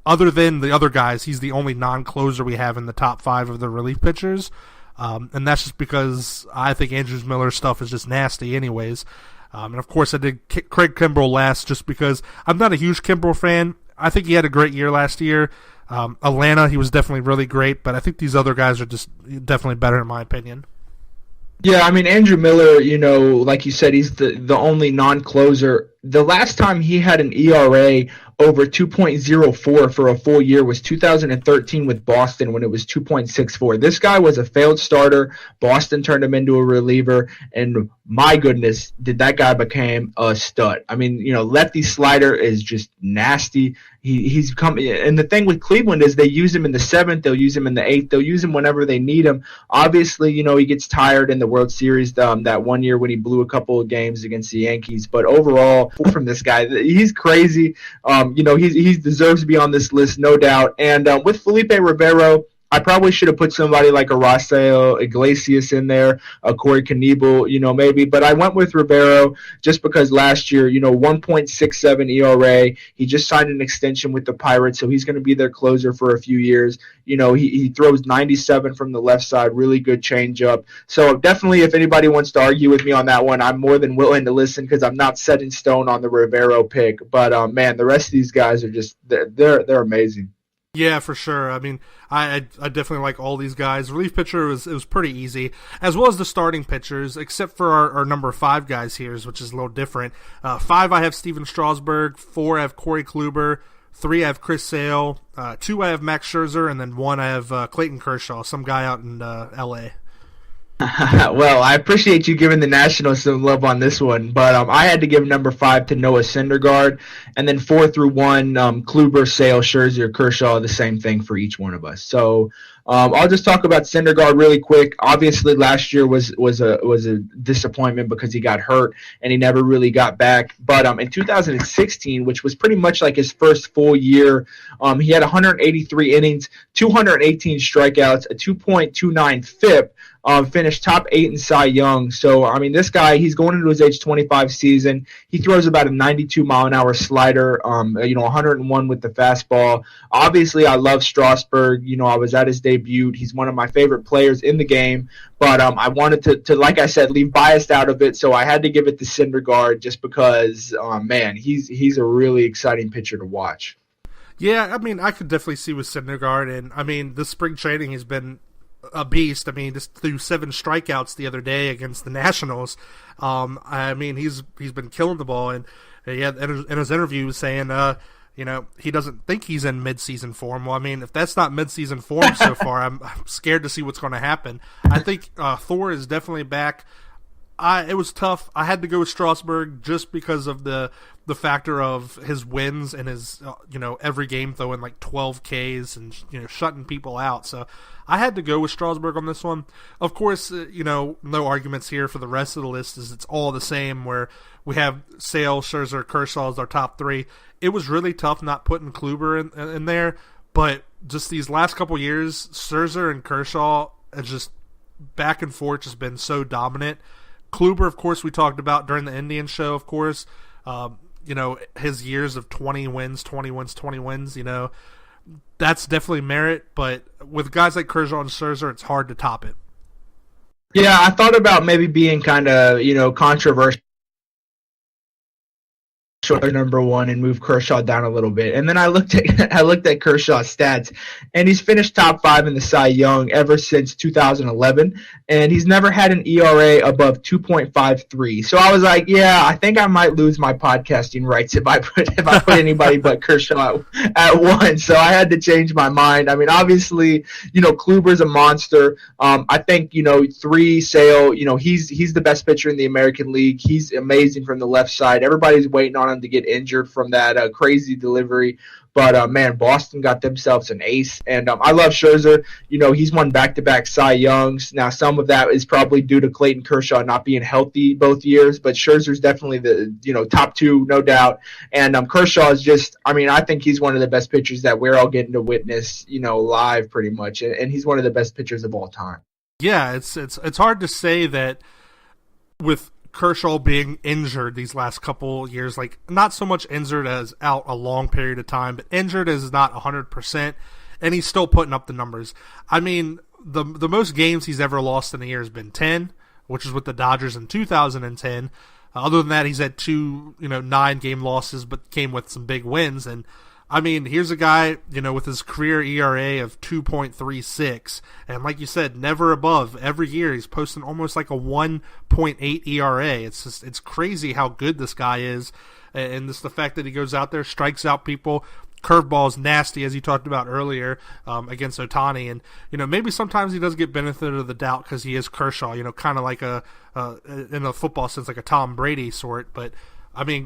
S3: other than the other guys, he's the only non-closer we have in the top 5 of the relief pitchers. And that's just because I think Andrew Miller's stuff is just nasty anyways. And of course I did Craig Kimbrell last just because I'm not a huge Kimbrell fan. I think he had a great year last year. Atlanta, he was definitely really great, but I think these other guys are just definitely better in my opinion.
S4: Yeah, I mean, Andrew Miller, like you said, he's the only non-closer. The last time he had an ERA over 2.04 for a full year was 2013 with Boston when it was 2.64. This guy was a failed starter. Boston turned him into a reliever, and my goodness, did that guy became a stud. I mean, lefty slider is just nasty. He's come, and the thing with Cleveland is they use him in the 7th, they'll use him in the 8th, they'll use him whenever they need him. Obviously, he gets tired in the World Series that one year when he blew a couple of games against the Yankees. But overall, from this guy, he's crazy. He deserves to be on this list, no doubt. And with Felipe Rivero, I probably should have put somebody like a Rafael Iglesias in there, a Corey Knebel, maybe. But I went with Rivero just because last year, 1.67 ERA. He just signed an extension with the Pirates, so he's going to be their closer for a few years. He throws 97 from the left side, really good changeup. So definitely, if anybody wants to argue with me on that one, I'm more than willing to listen because I'm not set in stone on the Rivero pick. But man, the rest of these guys are just they're amazing.
S3: Yeah, for sure. I mean, I definitely like all these guys. Relief pitcher it was pretty easy, as well as the starting pitchers, except for our number 5 guys here, which is a little different. 5, I have Steven Strasburg. 4, I have Corey Kluber. 3, I have Chris Sale. 2, I have Max Scherzer, and then 1, I have Clayton Kershaw, some guy out in L.A.
S4: Well, I appreciate you giving the Nationals some love on this one, but I had to give number 5 to Noah Syndergaard, and then 4 through 1, Kluber, Sale, Scherzer, Kershaw, the same thing for each one of us. So I'll just talk about Syndergaard really quick. Obviously, last year was a disappointment because he got hurt and he never really got back. But in 2016, which was pretty much like his first full year, he had 183 innings, 218 strikeouts, a 2.29 FIP. Finished top 8 in Cy Young. So, I mean, this guy, he's going into his age 25 season. He throws about a 92-mile-an-hour slider, 101 with the fastball. Obviously, I love Strasburg. I was at his debut. He's one of my favorite players in the game. But I wanted to, like I said, leave bias out of it. So I had to give it to Syndergaard just because, man, he's a really exciting pitcher to watch.
S3: Yeah, I mean, I could definitely see with Syndergaard. And, I mean, the spring training has been a beast. I mean, just threw 7 strikeouts the other day against the Nationals. I mean, he's been killing the ball, and he had in his interview he was saying, he doesn't think he's in midseason form. Well, I mean, if that's not midseason form so far, I'm scared to see what's going to happen. I think Thor is definitely back. It was tough. I had to go with Strasburg just because of the factor of his wins and his every game throwing like 12 Ks and shutting people out. So I had to go with Strasburg on this one. Of course, no arguments here for the rest of the list. Is it's all the same where we have Sale, Scherzer, Kershaw as our top 3. It was really tough not putting Kluber in there, but just these last couple years, Scherzer and Kershaw have just back and forth just been so dominant. Kluber, of course, we talked about during the Indian show, of course. His years of 20 wins, that's definitely merit. But with guys like Kershaw and Scherzer, it's hard to top it.
S4: Yeah, I thought about maybe being kind of, controversial. Number 1 and move Kershaw down a little bit, and then I looked at Kershaw's stats, and he's finished top 5 in the Cy Young ever since 2011, and he's never had an ERA above 2.53. So I was like, yeah, I think I might lose my podcasting rights if I put anybody but Kershaw at 1. So I had to change my mind. I mean, obviously, Kluber's a monster. I think 3 Sale, he's the best pitcher in the American League. He's amazing from the left side. Everybody's waiting on him to get injured from that crazy delivery. But, man, Boston got themselves an ace. And I love Scherzer. He's won back-to-back Cy Youngs. Now, some of that is probably due to Clayton Kershaw not being healthy both years, but Scherzer's definitely the, top two, no doubt. And Kershaw is just, I think he's one of the best pitchers that we're all getting to witness, live pretty much. And he's one of the best pitchers of all time.
S3: Yeah, it's hard to say that with Kershaw being injured these last couple years, like not so much injured as out a long period of time, but injured as not 100%, and he's still putting up the numbers. The most games he's ever lost in a year has been 10, which is with the Dodgers in 2010. Other than that, he's had two 9-game losses, but came with some big wins. And here's a guy, with his career ERA of 2.36, and like you said, never above. Every year he's posting almost like a 1.8 ERA. It's crazy how good this guy is, and the fact that he goes out there, strikes out people. Curveball's nasty, as you talked about earlier, against Ohtani, and maybe sometimes he does get benefit of the doubt because he is Kershaw, kind of like in a football sense, like a Tom Brady sort, but.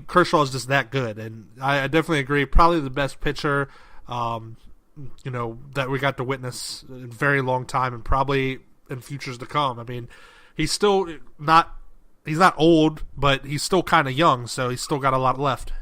S3: Kershaw is just that good, and I definitely agree. Probably the best pitcher, that we got to witness in a very long time, and probably in futures to come. He's still he's not old, but he's still kind of young, so he's still got a lot left.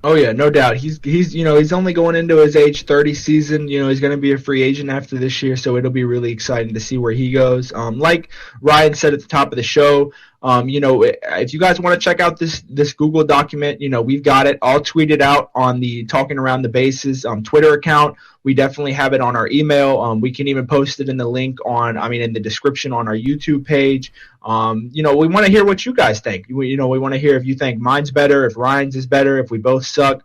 S4: Oh yeah, no doubt. He's only going into his age 30 season. He's going to be a free agent after this year, so it'll be really exciting to see where he goes. Like Ryan said at the top of the show, if you guys want to check out this Google document, we've got it. I'll tweet it out on the Talking Around the Bases Twitter account. We definitely have it on our email. We can even post it in the link in the description on our YouTube page. We want to hear what you guys think. We want to hear if you think mine's better, if Ryan's is better, if we both suck.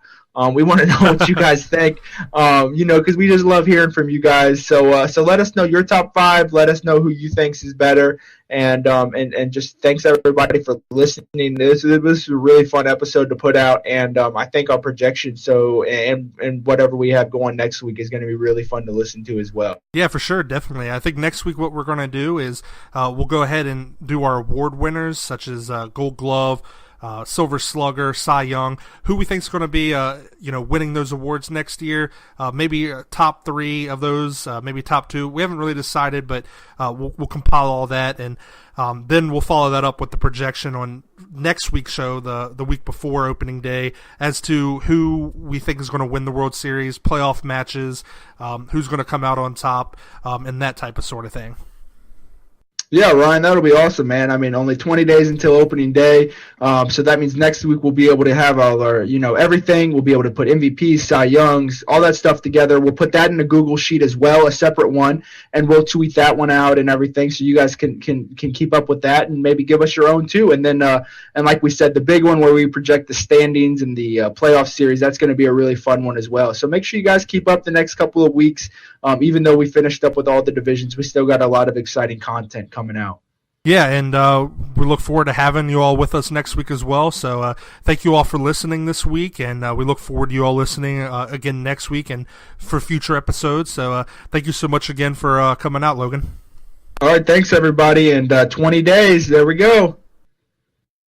S4: We want to know what you guys think, because we just love hearing from you guys. So let us know your top 5. Let us know who you think is better. And just thanks everybody for listening. This is a really fun episode to put out. And I think our projection, and whatever we have going next week is going to be really fun to listen to as well.
S3: Yeah, for sure. Definitely. I think next week what we're going to do is we'll go ahead and do our award winners, such as Gold Glove, Silver Slugger, Cy Young, who we think is going to be, winning those awards next year. Maybe top 3 of those, maybe top 2. We haven't really decided, but we'll compile all that, and then we'll follow that up with the projection on next week's show, the week before opening day, as to who we think is going to win the World Series, playoff matches, who's going to come out on top, and that type of sort of thing.
S4: Yeah, Ryan, that'll be awesome, man. Only 20 days until opening day, so that means next week we'll be able to have all our, everything. We'll be able to put MVPs, Cy Youngs, all that stuff together. We'll put that in a Google Sheet as well, a separate one, and we'll tweet that one out and everything, so you guys can keep up with that and maybe give us your own too. And then, and like we said, the big one where we project the standings and the playoff series, that's going to be a really fun one as well. So make sure you guys keep up the next couple of weeks. Even though we finished up with all the divisions, we still got a lot of exciting content coming out.
S3: Yeah, and we look forward to having you all with us next week as well. So thank you all for listening this week, and we look forward to you all listening again next week and for future episodes. So thank you so much again for coming out, Logan.
S4: All right, thanks, everybody, and 20 days. There we go.